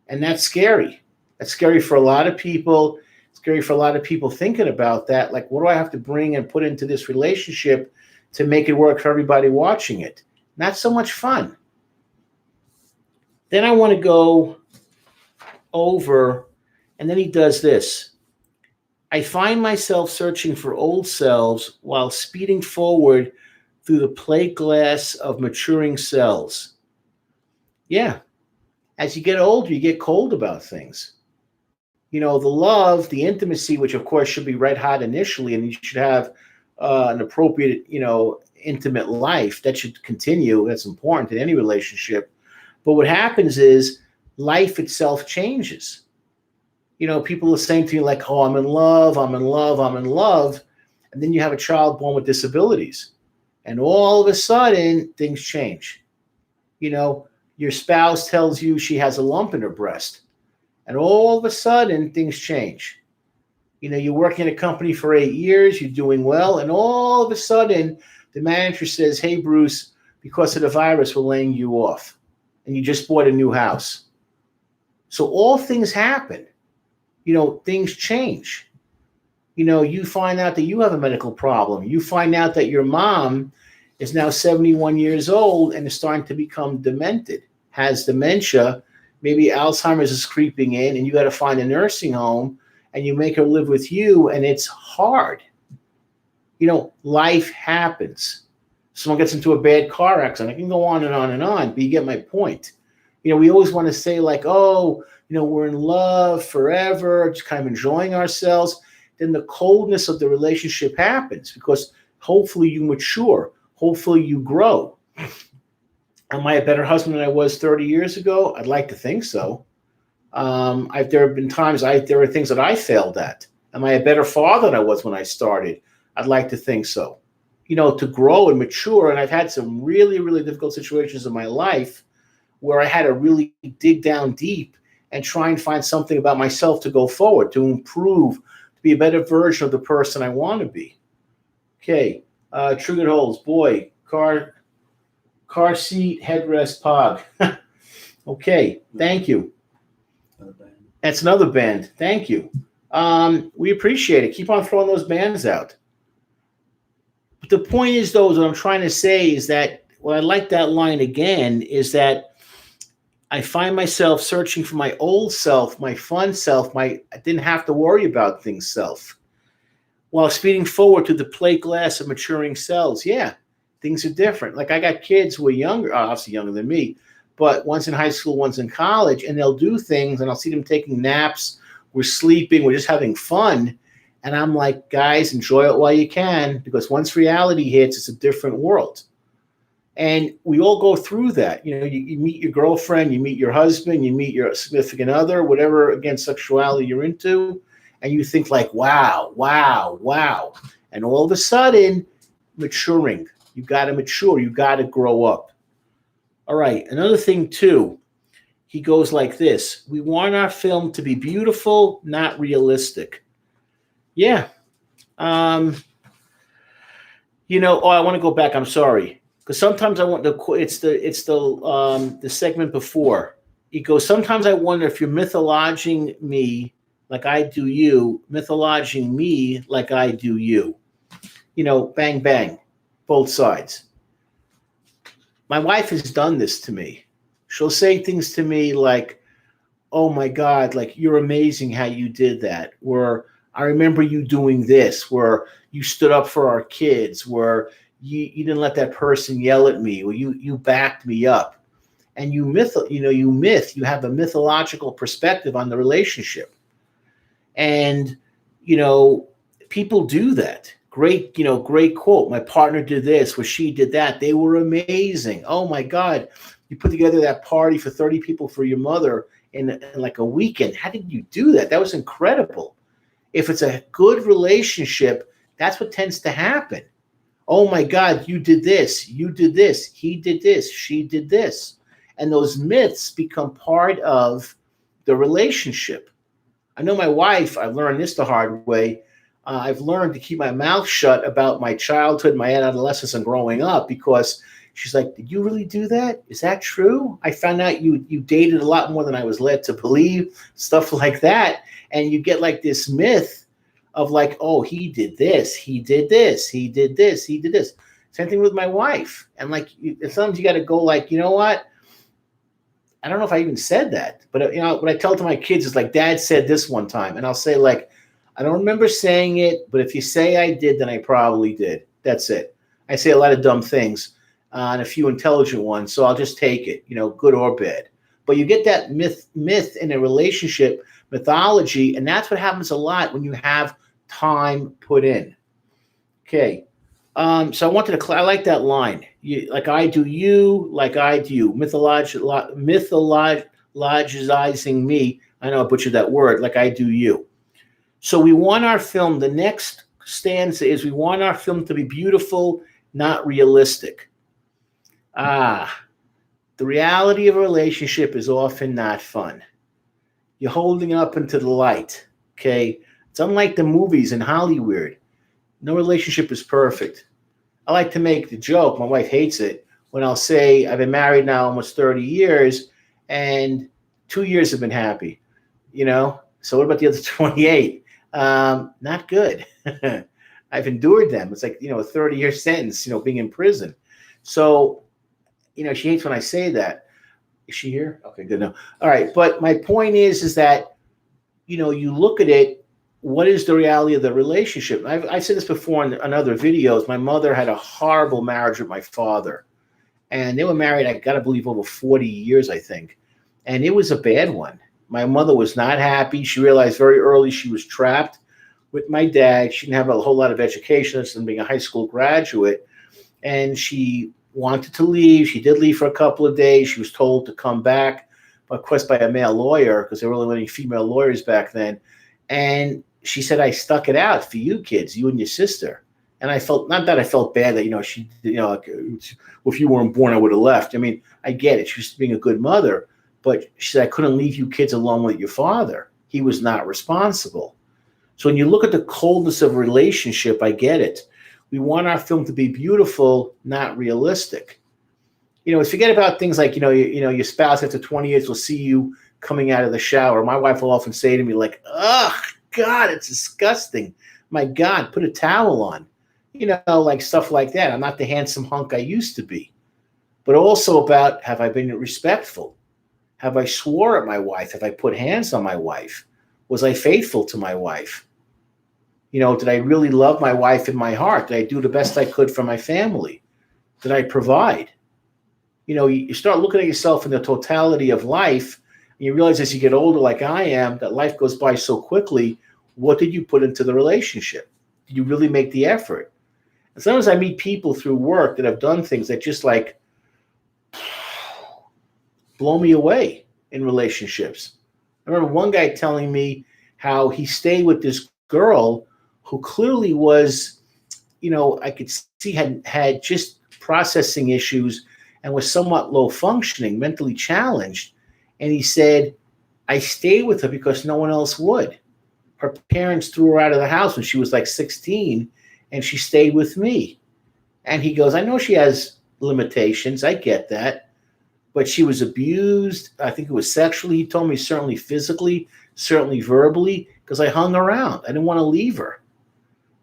And that's scary. That's scary for a lot of people. It's scary for a lot of people thinking about that. Like, what do I have to bring and put into this relationship to make it work for everybody watching it? Not so much fun. Then I want to go over, and then he does this. I find myself searching for old selves while speeding forward through the plate glass of maturing cells. Yeah. As you get older, you get cold about things. The love, the intimacy, which of course should be red hot initially, and you should have an appropriate, intimate life that should continue. That's important in any relationship. But what happens is life itself changes. People are saying to you like, oh, I'm in love. And then you have a child born with disabilities. And all of a sudden, things change. Your spouse tells you she has a lump in her breast. And all of a sudden, things change. You're working at a company for 8 years. You're doing well. And all of a sudden, the manager says, hey, Bruce, because of the virus we're laying you off, and you just bought a new house. So all things happen. Things change. You find out that you have a medical problem. You find out that your mom is now 71 years old and is starting to become demented, has dementia. Maybe Alzheimer's is creeping in, and you got to find a nursing home, and you make her live with you, and it's hard. Life happens. Someone gets into a bad car accident. I can go on and on and on, but you get my point. We always want to say like, oh, we're in love forever, just kind of enjoying ourselves. Then the coldness of the relationship happens because hopefully you mature. Hopefully you grow. Am I a better husband than I was 30 years ago? I'd like to think so. There have been times there are things that I failed at. Am I a better father than I was when I started? I'd like to think so. To grow and mature. And I've had some really, really difficult situations in my life where I had to really dig down deep and try and find something about myself to go forward, to improve, to be a better version of the person I want to be. Okay. Triggered holes. Boy, car seat, headrest, pog. Okay. Thank you. That's another band. Thank you. We appreciate it. Keep on throwing those bands out. But the point is, though, what I'm trying to say is that what I like that line again is that I find myself searching for my old self, my fun self, I didn't have to worry about things self. While speeding forward to the plate glass of maturing selves, yeah, things are different. Like I got kids who are younger, obviously younger than me, but one's in high school, one's in college, and they'll do things, and I'll see them taking naps, we're sleeping, we're just having fun. And I'm like, guys, enjoy it while you can, because once reality hits, it's a different world. And we all go through that. You meet your girlfriend, you meet your husband, you meet your significant other, whatever, again, sexuality you're into, and you think like, wow, wow, wow. And all of a sudden, maturing. You got to mature. You got to grow up. All right. Another thing, too, he goes like this. We want our film to be beautiful, not realistic. Yeah. I want to go back. I'm sorry. Because sometimes I want it's the segment before. It goes, sometimes I wonder if you're mythologizing me like I do you, mythologizing me like I do you. Bang, bang, both sides. My wife has done this to me. She'll say things to me like, oh my God, like you're amazing how you did that. Or I remember you doing this, where you stood up for our kids, where you didn't let that person yell at me, or you backed me up. And you have a mythological perspective on the relationship. And, people do that. Great quote. My partner did this, or she did that. They were amazing. Oh my God. You put together that party for 30 people for your mother in like a weekend. How did you do that? That was incredible. If it's a good relationship, that's what tends to happen. Oh my God, you did this, he did this, she did this. And those myths become part of the relationship. I know my wife, I've learned this the hard way. I've learned to keep my mouth shut about my childhood, my adolescence, and growing up, because she's like, did you really do that? Is that true? I found out you dated a lot more than I was led to believe, stuff like that. And you get like this myth of like, oh, he did this, he did this, he did this, he did this. Same thing with my wife. And like, sometimes you got to go like, you know what? I don't know if I even said that, but what I tell to my kids is like, Dad said this one time. And I'll say like, I don't remember saying it, but if you say I did, then I probably did. That's it. I say a lot of dumb things and a few intelligent ones. So I'll just take it, good or bad. But you get that myth in a relationship, mythology, and that's what happens a lot when you have time put in. Okay. So I wanted to, I like that line. Like I do you, like I do you. Mythologizing me. I know I butchered that word, like I do you. So we want our film, the next stanza is we want our film to be beautiful, not realistic. The reality of a relationship is often not fun. You're holding up into the light, okay? It's unlike the movies in Hollywood. No relationship is perfect. I like to make the joke, my wife hates it, when I'll say I've been married now almost 30 years and 2 years have been happy, you know? So what about the other 28? Not good. I've endured them. It's like, you know, a 30-year sentence, you know, being in prison. So, you know, she hates when I say that. Is she here? Okay, good. No. All right. But my point is that, you know, you look at it, what is the reality of the relationship? I've said this before in other videos. My mother had a horrible marriage with my father. And they were married, I got to believe, over 40 years, I think. And it was a bad one. My mother was not happy. She realized very early she was trapped with my dad. She didn't have a whole lot of education other than being a high school graduate. And she wanted to leave. She did leave for a couple of days. She was told to come back, of course, by a male lawyer, because they were only letting female lawyers back then. And she said, I stuck it out for you kids, you and your sister. And I felt, not that I felt bad that, you know, she, you know, like, well, if you weren't born, I would have left. I mean, I get it. She was being a good mother, but she said, I couldn't leave you kids alone with your father. He was not responsible. So when you look at the coldness of a relationship, I get it. We want our film to be beautiful, not realistic. You know, forget about things like, you know, your spouse after 20 years will see you coming out of the shower. My wife will often say to me like, "Ugh, God, it's disgusting. My God, put a towel on." You know, like stuff like that. I'm not the handsome hunk I used to be. But also about, have I been respectful? Have I swore at my wife? Have I put hands on my wife? Was I faithful to my wife? You know, did I really love my wife in my heart? Did I do the best I could for my family? Did I provide? You know, you start looking at yourself in the totality of life, and you realize as you get older, like I am, that life goes by so quickly. What did you put into the relationship? Did you really make the effort? And sometimes I meet people through work that have done things that just like blow me away in relationships. I remember one guy telling me how he stayed with this girl who clearly was, you know, I could see had just processing issues and was somewhat low functioning, mentally challenged. And he said, I stayed with her because no one else would. Her parents threw her out of the house when she was like 16, and she stayed with me. And he goes, I know she has limitations. I get that. But she was abused. I think it was sexually. He told me certainly physically, certainly verbally, because I hung around. I didn't want to leave her.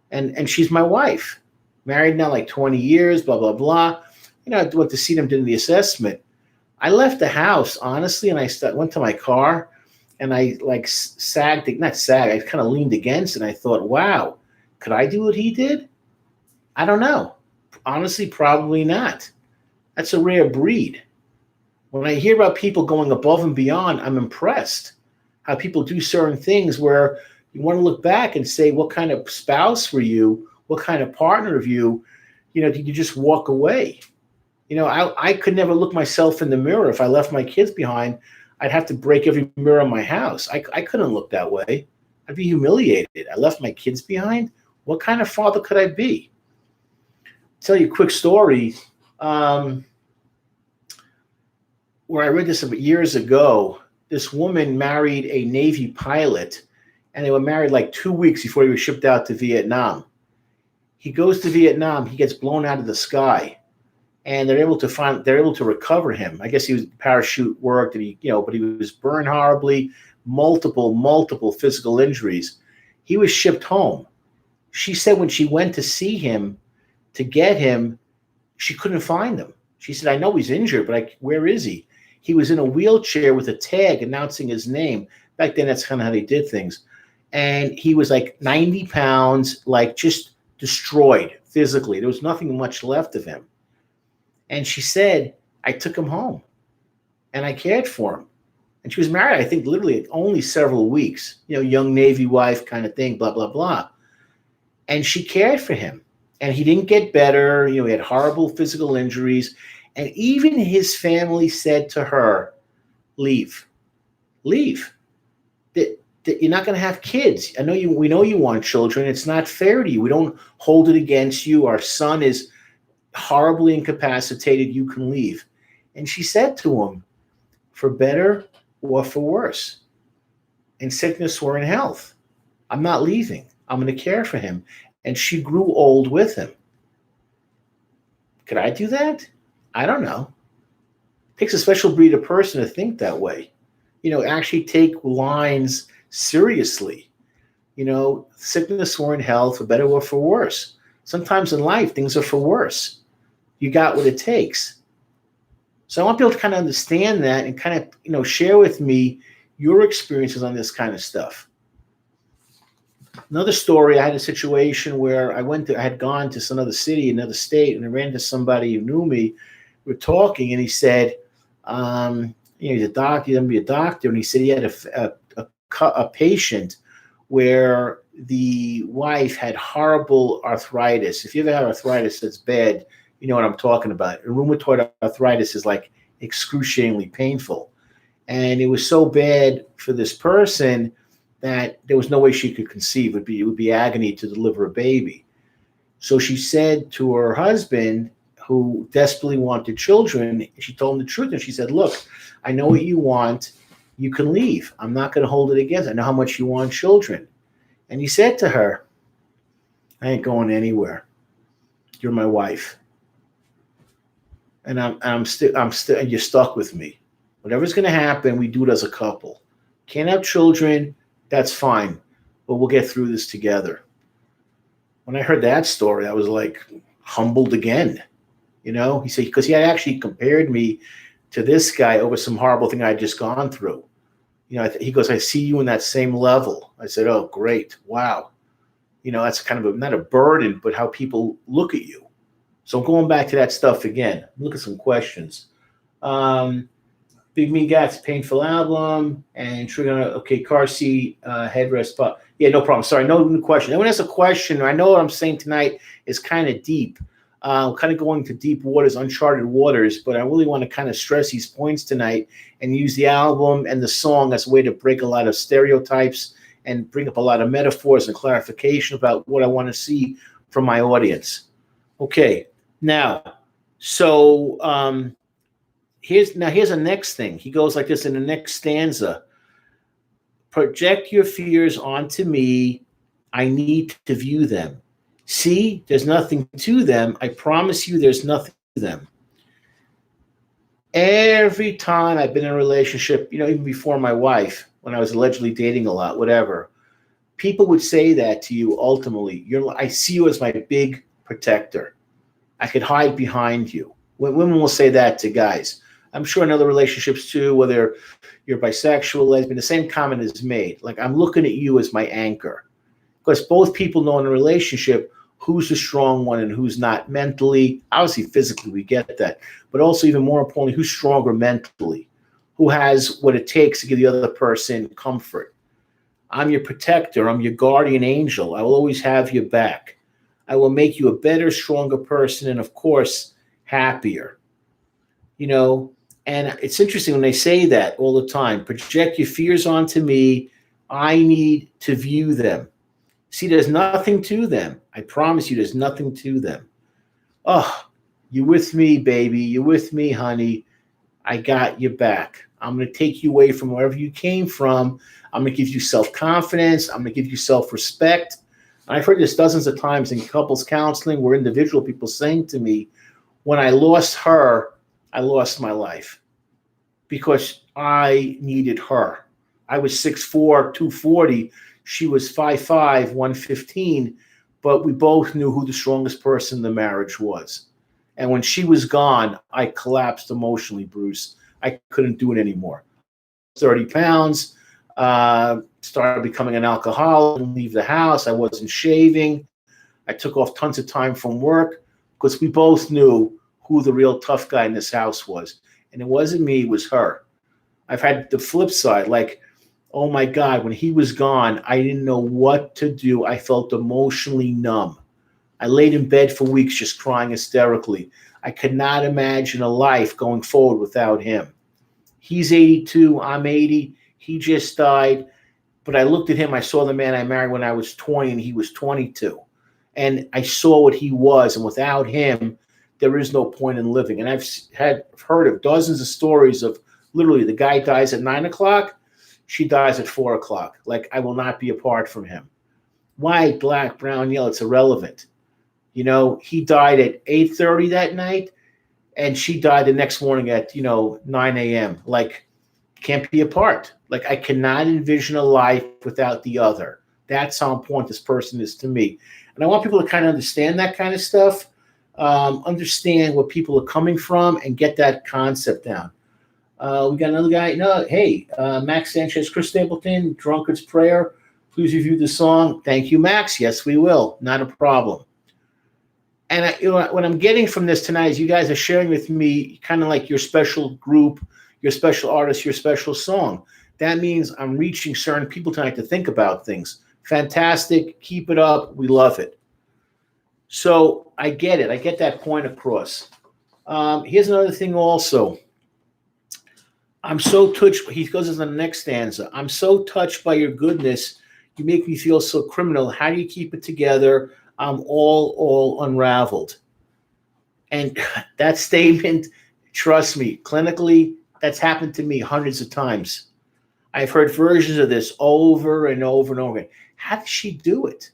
And she's my wife. Married now like 20 years, blah, blah, blah. You know, I went to see them, did the assessment. I left the house, honestly, and I went to my car, and I like sagged, not sagged, I kind of leaned against it, and I thought, wow, could I do what he did? I don't know. Honestly, probably not. That's a rare breed. When I hear about people going above and beyond, I'm impressed. How people do certain things where you want to look back and say, what kind of spouse were you? What kind of partner of you? You know, did you just walk away? You know, I could never look myself in the mirror. If I left my kids behind, I'd have to break every mirror in my house. I couldn't look that way. I'd be humiliated. I left my kids behind. What kind of father could I be? I'll tell you a quick story. Where I read this years ago, this woman married a Navy pilot, and they were married like 2 weeks before he was shipped out to Vietnam. He goes to Vietnam, he gets blown out of the sky, and they're able to recover him. I guess he was parachute worked, and but he was burned horribly, multiple physical injuries. He was shipped home. She said when she went to see him, to get him, she couldn't find him. She said, I know he's injured, but where is he? He was in a wheelchair with a tag announcing his name. Back then, that's kind of how they did things. And he was like 90 pounds, like just destroyed physically. There was nothing much left of him. And she said, I took him home and I cared for him. And she was married, I think, literally only several weeks, young Navy wife kind of thing, blah, blah, blah. And she cared for him. And he didn't get better. He had horrible physical injuries. And even his family said to her, leave. That you're not going to have kids. We know you want children. It's not fair to you. We don't hold it against you. Our son is horribly incapacitated. You can leave. And she said to him, for better or for worse, in sickness or in health, I'm not leaving. I'm going to care for him. And she grew old with him. Could I do that? I don't know. It takes a special breed of person to think that way. Actually take lines seriously. Sickness or in health, for better or for worse. Sometimes in life, things are for worse. You got what it takes. So I want people to kind of understand that and kind of, share with me your experiences on this kind of stuff. Another story, I had a situation where I had gone to some other city, another state, and I ran into somebody who knew me. We were talking, and he said, he's a doctor, he's going to be a doctor, and he said he had a patient where the wife had horrible arthritis. If you ever have arthritis that's bad, you know what I'm talking about. Rheumatoid arthritis is like excruciatingly painful. And it was so bad for this person that there was no way she could conceive. It would be agony to deliver a baby. So she said to her husband, who desperately wanted children, she told him the truth. And she said, look, I know what you want. You can leave. I'm not going to hold it against. I know how much you want children. And he said to her, I ain't going anywhere. You're my wife. And I'm still, and you're stuck with me. Whatever's going to happen, we do it as a couple. Can't have children, that's fine. But we'll get through this together. When I heard that story, I was like humbled again. He said, because he had actually compared me to this guy over some horrible thing I had just gone through. He goes, I see you in that same level. I said, oh, great. Wow. That's kind of not a burden, but how people look at you. So going back to that stuff again, look at some questions. Big Me Gats, painful album, and car seat, headrest spot. Yeah, no problem. Sorry, no new question. Anyone has a question? I know what I'm saying tonight is kind of deep. Kind of going to deep waters, uncharted waters, but I really want to kind of stress these points tonight and use the album and the song as a way to break a lot of stereotypes and bring up a lot of metaphors and clarification about what I want to see from my audience. Okay, now, so here's a next thing. He goes like this in the next stanza. Project your fears onto me. I need to view them. See, there's nothing to them. I promise you there's nothing to them. Every time I've been in a relationship, even before my wife, when I was allegedly dating a lot, whatever, people would say that to you ultimately. I see you as my big protector. I could hide behind you. Women will say that to guys. I'm sure in other relationships too, whether you're bisexual, lesbian, the same comment is made. Like, I'm looking at you as my anchor. Because both people know in a relationship who's the strong one and who's not mentally. Obviously, physically, we get that. But also, even more importantly, who's stronger mentally? Who has what it takes to give the other person comfort? I'm your protector. I'm your guardian angel. I will always have your back. I will make you a better, stronger person and, of course, happier. And it's interesting when they say that all the time. Project your fears onto me. I need to view them. See, there's nothing to them. I promise you there's nothing to them. Oh, you with me, baby. You're with me, honey. I got your back. I'm going to take you away from wherever you came from. I'm going to give you self-confidence. I'm going to give you self-respect. I've heard this dozens of times in couples counseling where individual people saying to me, when I lost her, I lost my life because I needed her. I was 6'4", 240. She was 5'5", 115, but we both knew who the strongest person in the marriage was. And when she was gone, I collapsed emotionally, Bruce. I couldn't do it anymore. 30 pounds, started becoming an alcoholic, didn't leave the house. I wasn't shaving. I took off tons of time from work because we both knew who the real tough guy in this house was. And it wasn't me, it was her. I've had the flip side, like, oh my God, when he was gone, I didn't know what to do. I felt emotionally numb. I laid in bed for weeks just crying hysterically. I could not imagine a life going forward without him. He's 82, I'm 80. He just died. But I looked at him, I saw the man I married when I was 20 and he was 22. And I saw what he was. And without him, there is no point in living. And I've heard of dozens of stories of literally the guy dies at 9 o'clock. She dies at 4 o'clock. Like, I will not be apart from him. White, black, brown, yellow, it's irrelevant. He died at 8:30 that night. and she died the next morning at 9 a.m. Like, can't be apart. Like, I cannot envision a life without the other. That's how important this person is to me. And I want people to kind of understand that kind of stuff, understand where people are coming from, and get that concept down. We got another guy. No, hey, Max Sanchez, Chris Stapleton, Drunkard's Prayer. Please review the song. Thank you, Max. Yes, we will. Not a problem. And what I'm getting from this tonight is you guys are sharing with me kind of like your special group, your special artist, your special song. That means I'm reaching certain people tonight to think about things. Fantastic. Keep it up. We love it. So I get it. I get that point across. Here's another thing also. I'm so touched. He goes into the next stanza. I'm so touched by your goodness. You make me feel so criminal. How do you keep it together? I'm all unraveled. And that statement, trust me, clinically, that's happened to me hundreds of times. I've heard versions of this over and over and over again. How does she do it?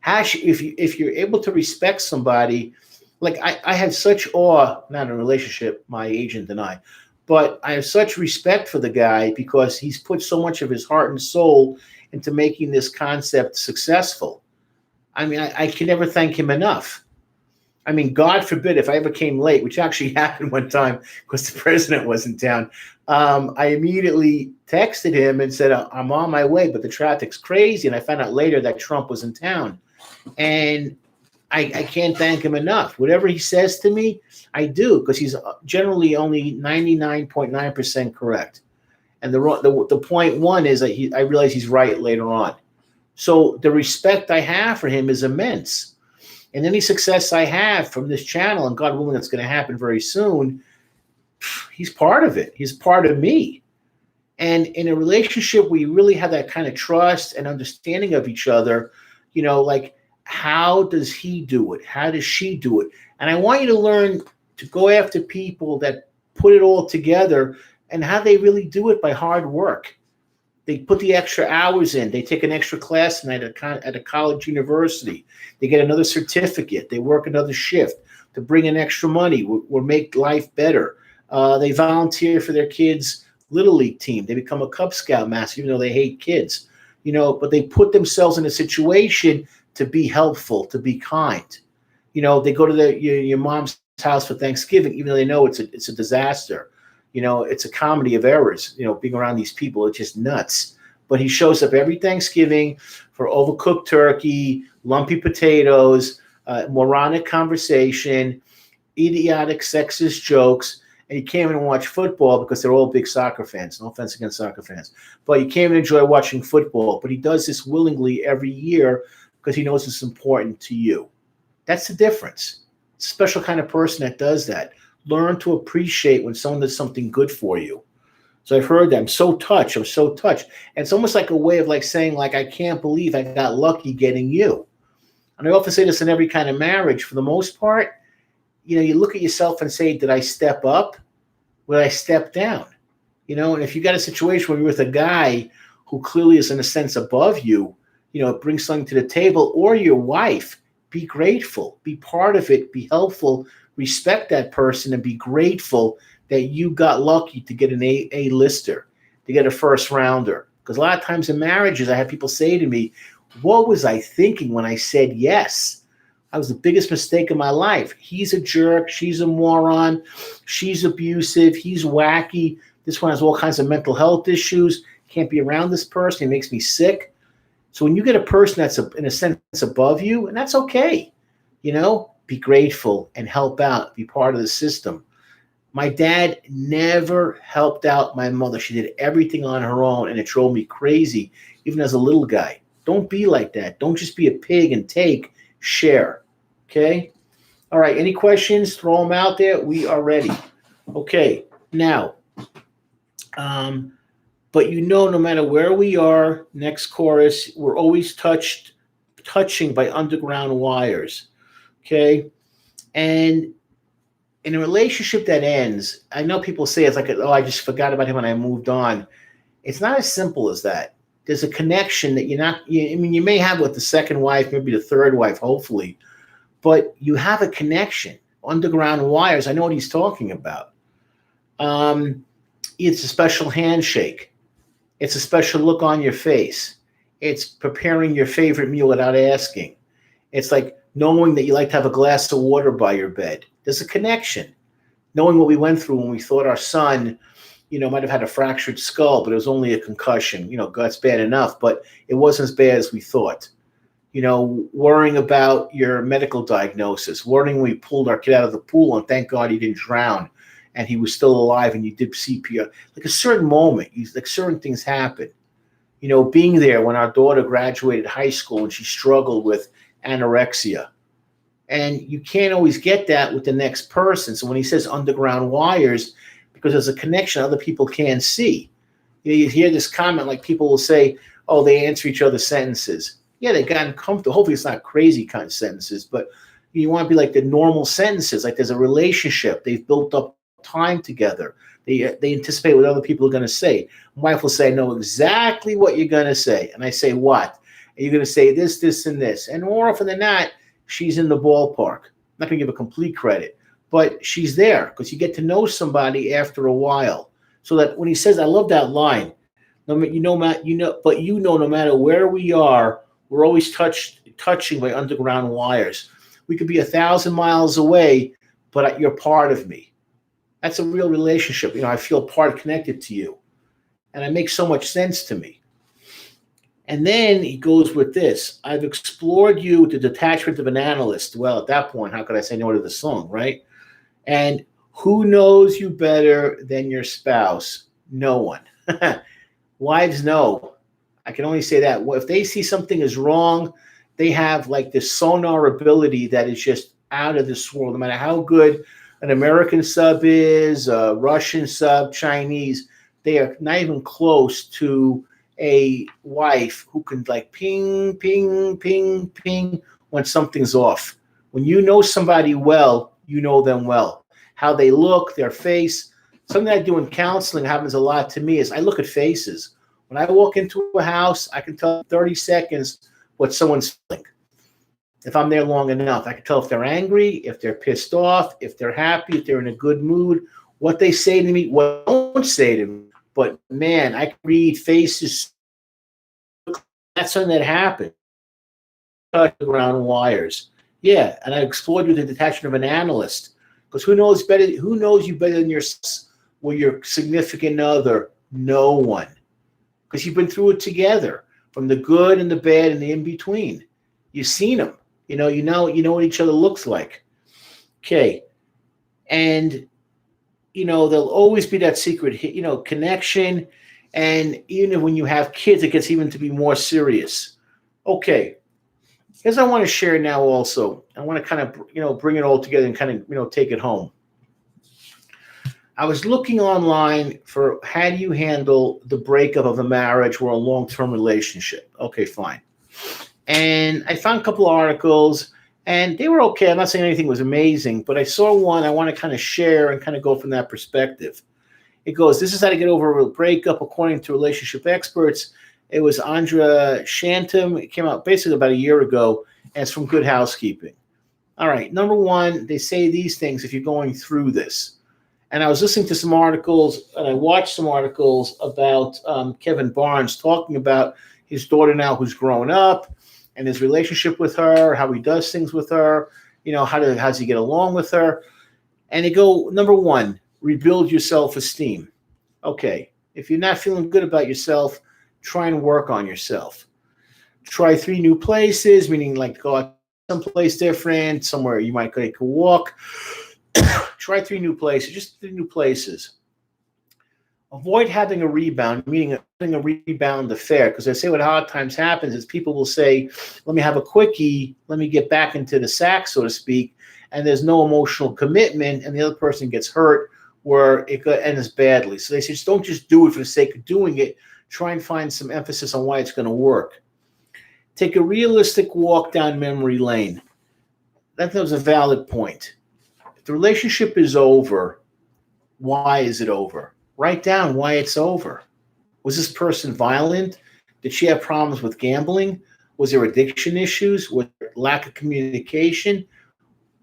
If you're able to respect somebody, like I have such awe, not in a relationship, my agent and I, but I have such respect for the guy because he's put so much of his heart and soul into making this concept successful. I mean, I can never thank him enough. I mean, God forbid if I ever came late, which actually happened one time because the president was in town. I immediately texted him and said, I'm on my way, but the traffic's crazy. And I found out later that Trump was in town. And I can't thank him enough. Whatever he says to me, I do, because he's generally only 99.9% correct. And the point one is that I realize he's right later on. So the respect I have for him is immense. And any success I have from this channel, and God willing, that's going to happen very soon, he's part of it. He's part of me. And in a relationship where you really have that kind of trust and understanding of each other, like, how does he do it? How does she do it? And I want you to learn to go after people that put it all together and how they really do it by hard work. They put the extra hours in. They take an extra class night at a college university. They get another certificate. They work another shift to bring in extra money or make life better. They volunteer for their kids' Little League team. They become a Cub Scout master, even though they hate kids. But they put themselves in a situation to be helpful, to be kind. They go to your mom's house for Thanksgiving, even though they know it's a disaster. It's a comedy of errors, being around these people. It's just nuts. But he shows up every Thanksgiving for overcooked turkey, lumpy potatoes, moronic conversation, idiotic sexist jokes. And you can't even watch football because they're all big soccer fans. No offense against soccer fans. But you can't even enjoy watching football. But he does this willingly every year because he knows it's important to you. That's the difference. It's a special kind of person that does that. Learn to appreciate when someone does something good for you. So I've heard that. I'm so touched. And it's almost like a way of like saying, like, I can't believe I got lucky getting you. And I often say this in every kind of marriage. For the most part, you look at yourself and say, did I step up? Will I step down? And if you got a situation where you're with a guy who clearly is in a sense above you, bring something to the table, or your wife, be grateful, be part of it, be helpful, respect that person, and be grateful that you got lucky to get an A-lister, to get a first rounder. Because a lot of times in marriages, I have people say to me, what was I thinking when I said yes? That was the biggest mistake of my life. He's a jerk. She's a moron. She's abusive. He's wacky. This one has all kinds of mental health issues. Can't be around this person. It makes me sick. So when you get a person that's in a sense above you, and that's okay, be grateful and help out, be part of the system. My dad never helped out my mother. She did everything on her own, and it drove me crazy, even as a little guy. Don't be like that. Don't just be a pig and take, share. Okay? All right, any questions? Throw them out there. We are ready. Okay, now, but no matter where we are, next chorus, we're always touching by underground wires. Okay? And in a relationship that ends, I know people say it's like, I just forgot about him and I moved on. It's not as simple as that. There's a connection that you may have with the second wife, maybe the third wife, hopefully, but you have a connection. underground wires. I know what he's talking about. It's a special handshake. It's a special look on your face. It's preparing your favorite meal without asking. It's like knowing that you like to have a glass of water by your bed. There's a connection. Knowing what we went through when we thought our son, might have had a fractured skull, but it was only a concussion. That's bad enough, but it wasn't as bad as we thought. Worrying about your medical diagnosis, worrying when we pulled our kid out of the pool and thank God he didn't drown and he was still alive and you did CPR. Like a certain moment, like certain things happen. Being there when our daughter graduated high school and she struggled with anorexia. And you can't always get that with the next person. So when he says underground wires, because there's a connection other people can't see. You hear this comment like people will say, oh, they answer each other's sentences. Yeah, they've gotten comfortable. Hopefully it's not crazy kind of sentences, but you want to be like the normal sentences, like there's a relationship. They've built up time together. They anticipate what other people are going to say. My wife will say, I know exactly what you're going to say. And I say, what? And you're going to say this, this, and this. And more often than not, she's in the ballpark. I'm not going to give her complete credit, but she's there because you get to know somebody after a while. So that when he says, I love that line, no matter where we are, we're always touching by underground wires. We could be 1,000 miles away, but you're part of me. That's a real relationship. I feel connected to you. And it makes so much sense to me. And then he goes with this. I've explored you with the detachment of an analyst. Well, at that point, how could I say no to the song, right? And who knows you better than your spouse? No one. Wives know. I can only say that. If they see something is wrong, they have like this sonar ability that is just out of this world. No matter how good an American sub is, a Russian sub, Chinese, they are not even close to a wife who can like ping, ping, ping, ping when something's off. When you know somebody well, you know them well. How they look, their face. Something I do in counseling happens a lot to me is I look at faces. When I walk into a house, I can tell in 30 seconds what someone's feeling. If I'm there long enough, I can tell if they're angry, if they're pissed off, if they're happy, if they're in a good mood, what they say to me, what they don't say to me. But man, I can read faces. That's something that happened. Underground wires. Yeah, and I explored with the detachment of an analyst. Because who knows you better than your significant other? No one. Because you've been through it together, from the good and the bad and the in-between. You've seen them. You know what each other looks like. Okay. And, there'll always be that secret, connection. And even when you have kids, it gets even to be more serious. Okay. Here's what I want to share now also. I want to kind of, bring it all together and kind of, take it home. I was looking online for how do you handle the breakup of a marriage or a long-term relationship. Okay, fine. And I found a couple of articles, and they were okay. I'm not saying anything was amazing, but I saw one I want to kind of share and kind of go from that perspective. It goes, this is how to get over a breakup according to relationship experts. It was Andrea Shantum. It came out basically about a year ago, and it's from Good Housekeeping. All right, number one, they say these things if you're going through this. And I was listening to some articles, and I watched some articles about Kevin Barnes talking about his daughter now who's grown up and his relationship with her, how he does things with her, how does he get along with her. And they go, number one, rebuild your self-esteem. Okay, if you're not feeling good about yourself, try and work on yourself. Try 3 new places, meaning like go out someplace different, somewhere you might take a walk. Try 3 new places, just 3 new places. Avoid having a rebound, meaning having a rebound affair. Because I say what hard times happens is people will say, let me have a quickie, let me get back into the sack, so to speak, and there's no emotional commitment, and the other person gets hurt where it ends badly. So they say, don't just do it for the sake of doing it. Try and find some emphasis on why it's going to work. Take a realistic walk down memory lane. That was a valid point. If the relationship is over, why is it over? Write down why it's over. Was this person violent? Did she have problems with gambling? Was there addiction issues? Was there lack of communication?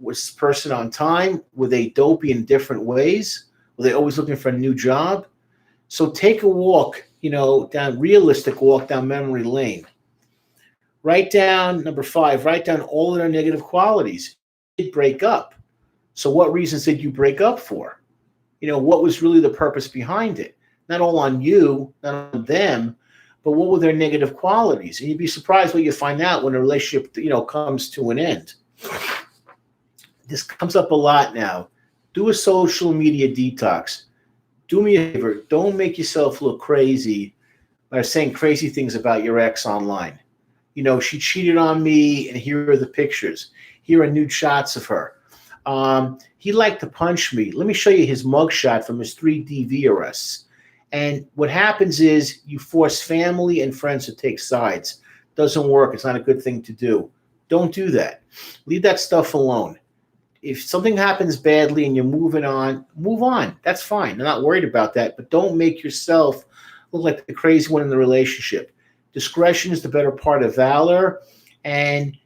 Was this person on time? Were they dopey in different ways? Were they always looking for a new job? So take a walk, realistic walk down memory lane. Write down, number 5, write down all of their negative qualities. You did break up. So what reasons did you break up for? What was really the purpose behind it? Not all on you, not on them, but what were their negative qualities? And you'd be surprised what you find out when a relationship, comes to an end. This comes up a lot now. Do a social media detox. Do me a favor. Don't make yourself look crazy by saying crazy things about your ex online. She cheated on me, and here are the pictures. Here are nude shots of her. He liked to punch me. Let me show you his mugshot from his 3 DV arrests. And what happens is you force family and friends to take sides. Doesn't work. It's not a good thing to do. Don't do that. Leave that stuff alone. If something happens badly and you're moving on, move on. That's fine. I'm not worried about that. But don't make yourself look like the crazy one in the relationship. Discretion is the better part of valor. And,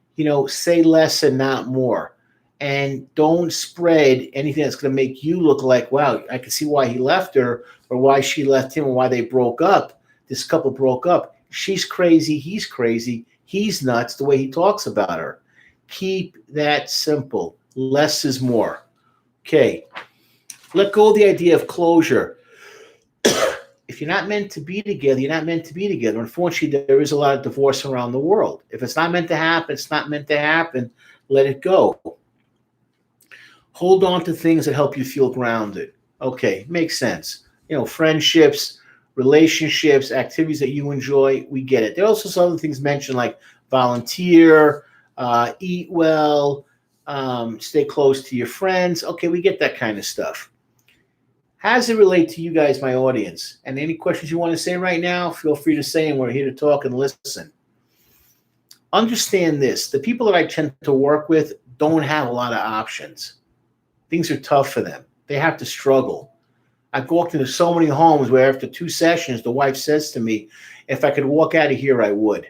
say less and not more. And don't spread anything that's going to make you look like, wow, I can see why he left her or why she left him or why they broke up. This couple broke up. She's crazy. He's crazy. He's nuts the way he talks about her. Keep that simple. Less is more. Okay. Let go of the idea of closure. If you're not meant to be together, you're not meant to be together. Unfortunately, there is a lot of divorce around the world. If it's not meant to happen, it's not meant to happen. Let it go. Hold on to things that help you feel grounded. Okay, makes sense. Friendships, relationships, activities that you enjoy, we get it. There are also some other things mentioned like volunteer, eat well, stay close to your friends. Okay, we get that kind of stuff. How does it relate to you guys, my audience? And any questions you want to say right now, feel free to say, and we're here to talk and listen. Understand this. The people that I tend to work with don't have a lot of options. Things are tough for them. They have to struggle. I've walked into so many homes where after 2 sessions, the wife says to me, if I could walk out of here, I would.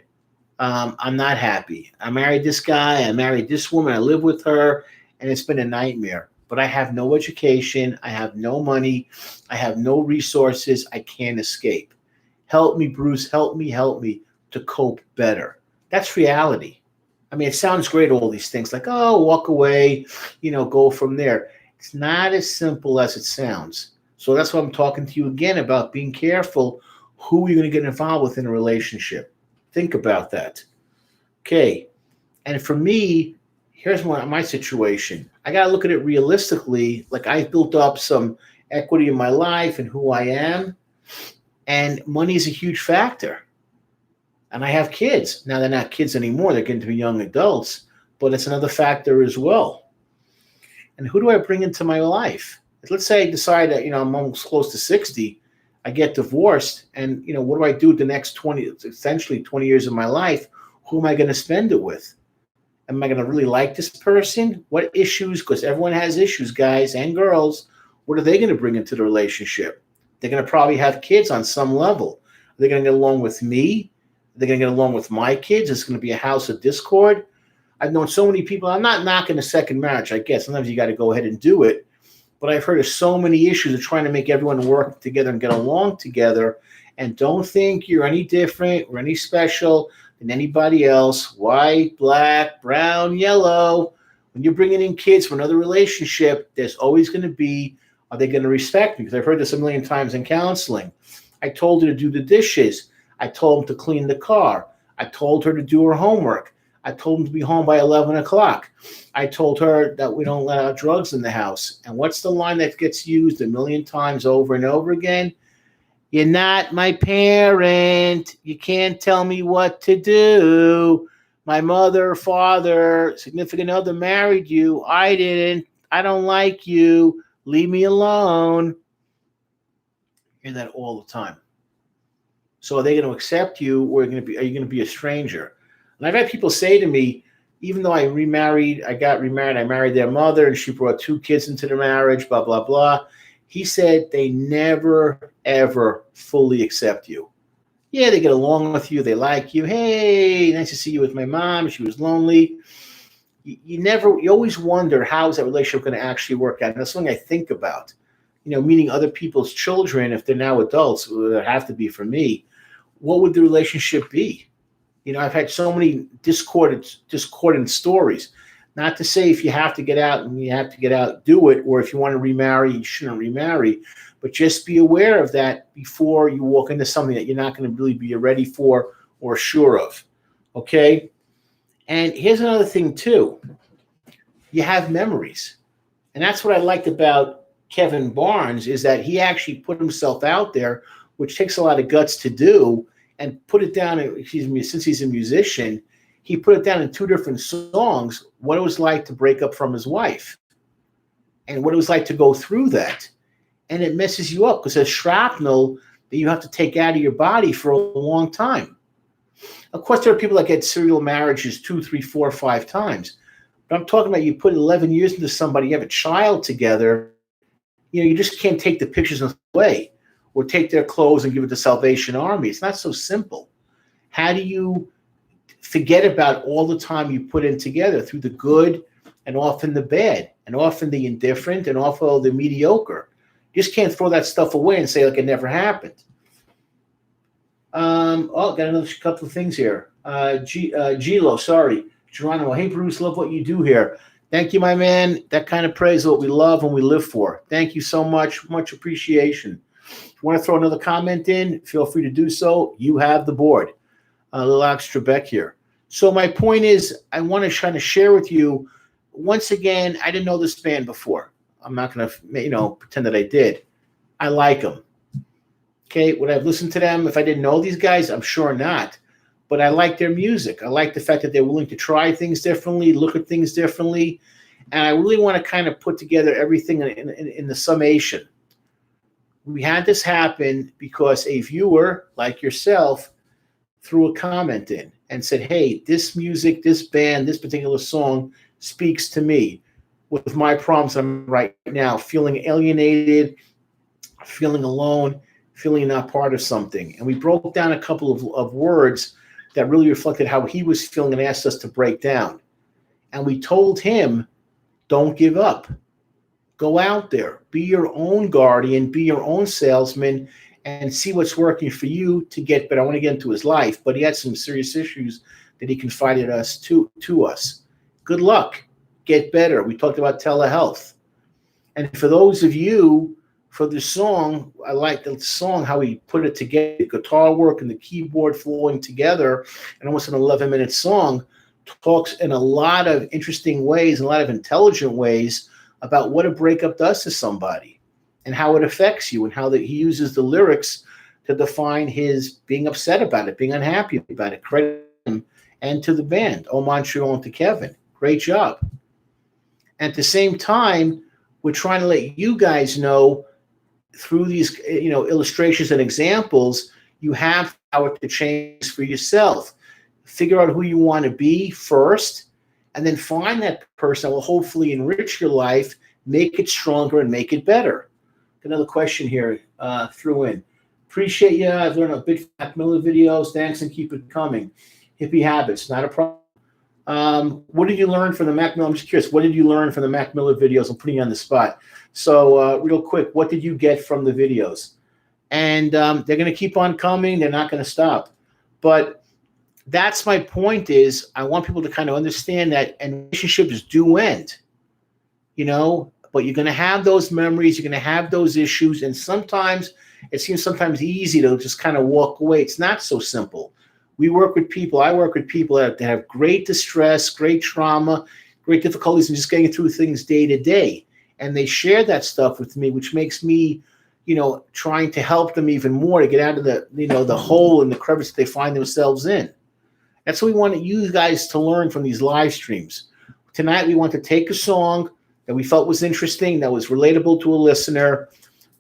I'm not happy. I married this guy. I married this woman. I live with her, and it's been a nightmare. But I have no education. I have no money. I have no resources. I can't escape. Help me, Bruce. Help me to cope better. That's reality. I mean, it sounds great, all these things like, oh, walk away, go from there. It's not as simple as it sounds. So that's why I'm talking to you again about being careful who you're going to get involved with in a relationship. Think about that. Okay. And for me, here's my situation. I got to look at it realistically. Like I've built up some equity in my life and who I am. And money is a huge factor. And I have kids. Now they're not kids anymore. They're getting to be young adults. But it's another factor as well. And who do I bring into my life? Let's say I decide that, I'm almost close to 60. I get divorced. And, what do I do the next essentially 20 years of my life? Who am I going to spend it with? Am I going to really like this person? What issues? Because everyone has issues, guys and girls. What are they going to bring into the relationship? They're going to probably have kids on some level. Are they going to get along with me? Are they going to get along with my kids? It's going to be a house of discord. I've known so many people. I'm not knocking a second marriage, I guess. Sometimes you got to go ahead and do it. But I've heard of so many issues of trying to make everyone work together and get along together. And don't think you're any different or any special than anybody else. White, black, brown, yellow. When you're bringing in kids for another relationship, there's always going to be, are they going to respect me? Because I've heard this a million times in counseling. I told her to do the dishes. I told him to clean the car. I told her to do her homework. I told him to be home by 11 o'clock. I told her that we don't let out drugs in the house. And what's the line that gets used a million times over and over again? You're not my parent. You can't tell me what to do. My mother, father, significant other married you. I didn't. I don't like you. Leave me alone. I hear that all the time. So are they going to accept you, or are you going to be a stranger? And I've had people say to me, even though I got remarried, I married their mother, and she brought 2 kids into the marriage, blah, blah, blah. He said they never, ever fully accept you. Yeah, they get along with you. They like you. Hey, nice to see you with my mom. She was lonely. you always wonder, how is that relationship going to actually work out? And that's something I think about, meeting other people's children, if they're now adults, that have to be for me. What would the relationship be? I've had so many discordant stories. Not to say if you have to get out and you have to get out, do it, or if you want to remarry, you shouldn't remarry. But just be aware of that before you walk into something that you're not going to really be ready for or sure of. Okay? And here's another thing, too. You have memories. And that's what I liked about Kevin Barnes, is that he actually put himself out there, which takes a lot of guts to do, and put it down, since he's a musician, he put it down in 2 different songs, what it was like to break up from his wife and what it was like to go through that. And it messes you up because there's shrapnel that you have to take out of your body for a long time. Of course, there are people that get serial marriages 2, 3, 4, 5 times. But I'm talking about you put 11 years into somebody, you have a child together, you just can't take the pictures away or take their clothes and give it to Salvation Army. It's not so simple. How do you forget about all the time you put in together through the good and often the bad and often the indifferent and often the mediocre? You just can't throw that stuff away and say like it never happened. Got another couple of things here. Gilo, sorry. Geronimo, hey, Bruce, love what you do here. Thank you, my man. That kind of praise is what we love and we live for. Thank you so much. Much appreciation. If you want to throw another comment in, feel free to do so. You have the board. A little extra Beck here. So my point is, I want to try to share with you, once again, I didn't know this band before. I'm not going to, pretend that I did. I like them. Okay, would I have listened to them if I didn't know these guys? I'm sure not. But I like their music. I like the fact that they're willing to try things differently, look at things differently. And I really want to kind of put together everything in the summation. We had this happen because a viewer like yourself threw a comment in and said, hey, this music, this band, this particular song speaks to me with my problems I'm right now, feeling alienated, feeling alone, feeling not part of something. And we broke down a couple of words that really reflected how he was feeling and asked us to break down. And we told him, don't give up. Go out there. Be your own guardian. Be your own salesman and see what's working for you to get better. I want to get into his life, but he had some serious issues that he confided us to us. Good luck. Get better. We talked about telehealth. And for those of you, for the song, I like the song, how he put it together, the guitar work and the keyboard flowing together, and almost an 11-minute song, talks in a lot of interesting ways, a lot of intelligent ways about what a breakup does to somebody and how it affects you and how he uses the lyrics to define his being upset about it, being unhappy about it. Credit him and to the band, Montreal and to Kevin. Great job. At the same time, we're trying to let you guys know through these illustrations and examples, you have power to change for yourself. Figure out who you want to be first, and then find that person that will hopefully enrich your life, make it stronger, and make it better. Another question here threw in. Appreciate you. I've learned a big Mac Miller videos. Thanks, and keep it coming. Hippie habits, not a problem. What did you learn from the Mac Miller? I'm just curious. What did you learn from the Mac Miller videos? I'm putting you on the spot. So real quick, what did you get from the videos? And they're going to keep on coming. They're not going to stop. But that's my point is I want people to kind of understand that, and relationships do end, but you're going to have those memories. You're going to have those issues. And sometimes it seems sometimes easy to just kind of walk away. It's not so simple. I work with people that have great distress, great trauma, great difficulties in just getting through things day to day. And they share that stuff with me, which makes me, trying to help them even more to get out of the hole and the crevice that they find themselves in. That's what we want you guys to learn from these live streams. Tonight, we want to take a song that we felt was interesting, that was relatable to a listener,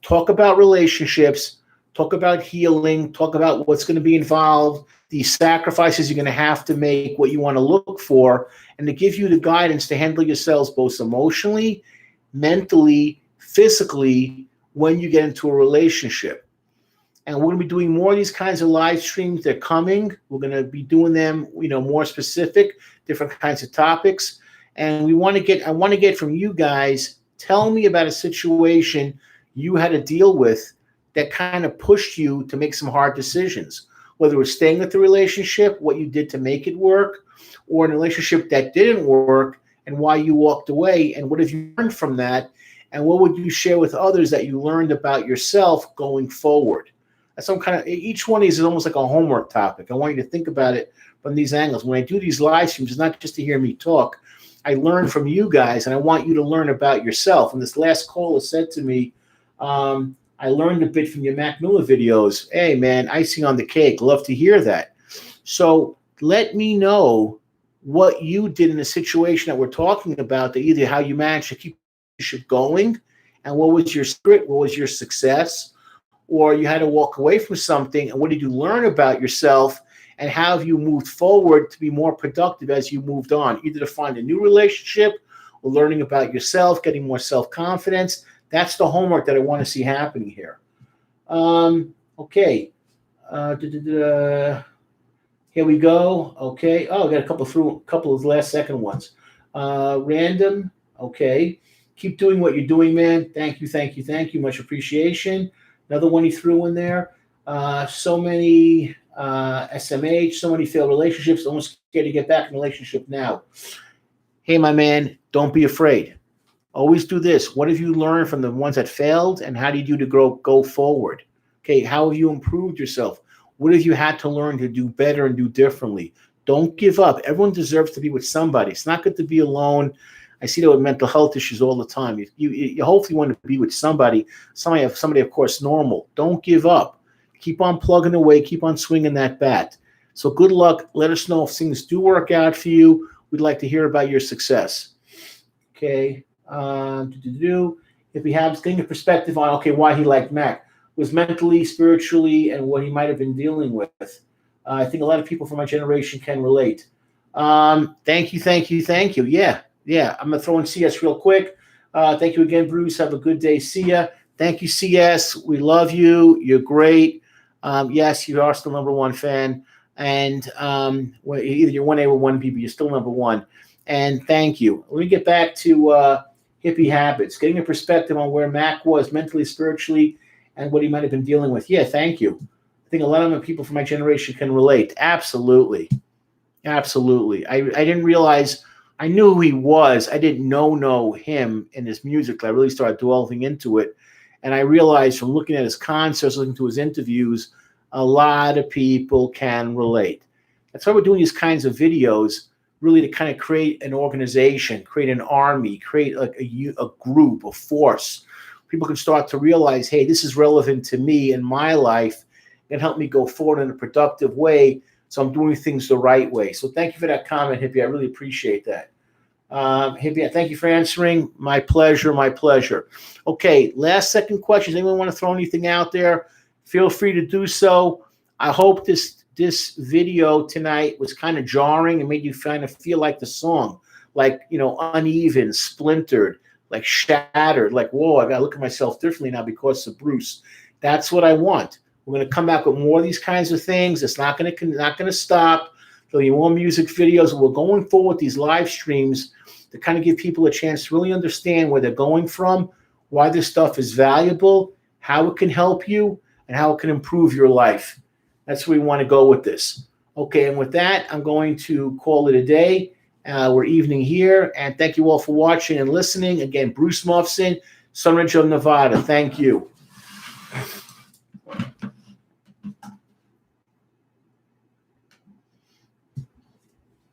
talk about relationships, talk about healing, talk about what's going to be involved, the sacrifices you're going to have to make, what you want to look for, and to give you the guidance to handle yourselves both emotionally, mentally, physically, when you get into a relationship. And we're going to be doing more of these kinds of live streams. They're coming. We're going to be doing them, more specific, different kinds of topics. And I want to get from you guys, tell me about a situation you had to deal with that kind of pushed you to make some hard decisions, whether it was staying with the relationship, what you did to make it work, or in a relationship that didn't work and why you walked away, and what have you learned from that, and what would you share with others that you learned about yourself going forward? That's some kind of, each one of these is almost like a homework topic. I want you to think about it from these angles. When I do these live streams, it's not just to hear me talk. I learn from you guys, and I want you to learn about yourself. And this last caller said to me, I learned a bit from your Mac Miller videos. Hey, man, icing on the cake. Love to hear that. So let me know what you did in the situation that we're talking about, that either how you managed to keep it going, and what was your spirit, what was your success, or you had to walk away from something, and what did you learn about yourself, and how have you moved forward to be more productive as you moved on, either to find a new relationship or learning about yourself, getting more self-confidence. That's the homework that I want to see happening here. Okay. Here we go. Okay. Oh, I got a couple of last second ones. Random. Okay. Keep doing what you're doing, man. Thank you, thank you, thank you. Much appreciation. Another one he threw in there. So many SMH, so many failed relationships. Almost scared to get back in a relationship now. Hey, my man, don't be afraid. Always do this. What have you learned from the ones that failed, and how do you do to go forward? Okay, how have you improved yourself? What have you had to learn to do better and do differently? Don't give up. Everyone deserves to be with somebody. It's not good to be alone. I see that with mental health issues all the time. You hopefully want to be with somebody, of course, normal. Don't give up. Keep on plugging away. Keep on swinging that bat. So good luck. Let us know if things do work out for you. We'd like to hear about your success. Okay. If we have getting a perspective on, okay, why he liked Mac, was mentally, spiritually, and what he might have been dealing with. I think a lot of people from my generation can relate. Thank you, thank you, thank you. Yeah. I'm going to throw in CS real quick. Thank you again, Bruce. Have a good day. See ya. Thank you, CS. We love you. You're great. Yes, you are still number one fan. And either you're 1A or 1B, but you're still number one. And thank you. Let me get back to hippie habits, getting a perspective on where Mac was mentally, spiritually, and what he might have been dealing with. Yeah, thank you. I think a lot of the people from my generation can relate. Absolutely. Absolutely. I didn't realize, I knew who he was. I didn't know him and his music. I really started delving into it. And I realized from looking at his concerts, listening to his interviews, a lot of people can relate. That's why we're doing these kinds of videos, really to kind of create an organization, create an army, create like a group, a force. People can start to realize, hey, this is relevant to me in my life and help me go forward in a productive way, so I'm doing things the right way. So thank you for that comment, Hippie. I really appreciate that. Hippie, thank you for answering. My pleasure, my pleasure. Okay, last second questions. Anyone want to throw anything out there? Feel free to do so. I hope this video tonight was kind of jarring and made you kind of feel like the song, like, uneven, splintered, like shattered, like, whoa, I got to look at myself differently now because of Bruce. That's what I want. We're going to come back with more of these kinds of things. It's not going to stop. So you more music videos. We're going forward with these live streams to kind of give people a chance to really understand where they're going from, why this stuff is valuable, how it can help you, and how it can improve your life. That's where we want to go with this. Okay, and with that, I'm going to call it a day. We're evening here, and thank you all for watching and listening. Again, Bruce Muffson, SUNRIDGE of Nevada. Thank you.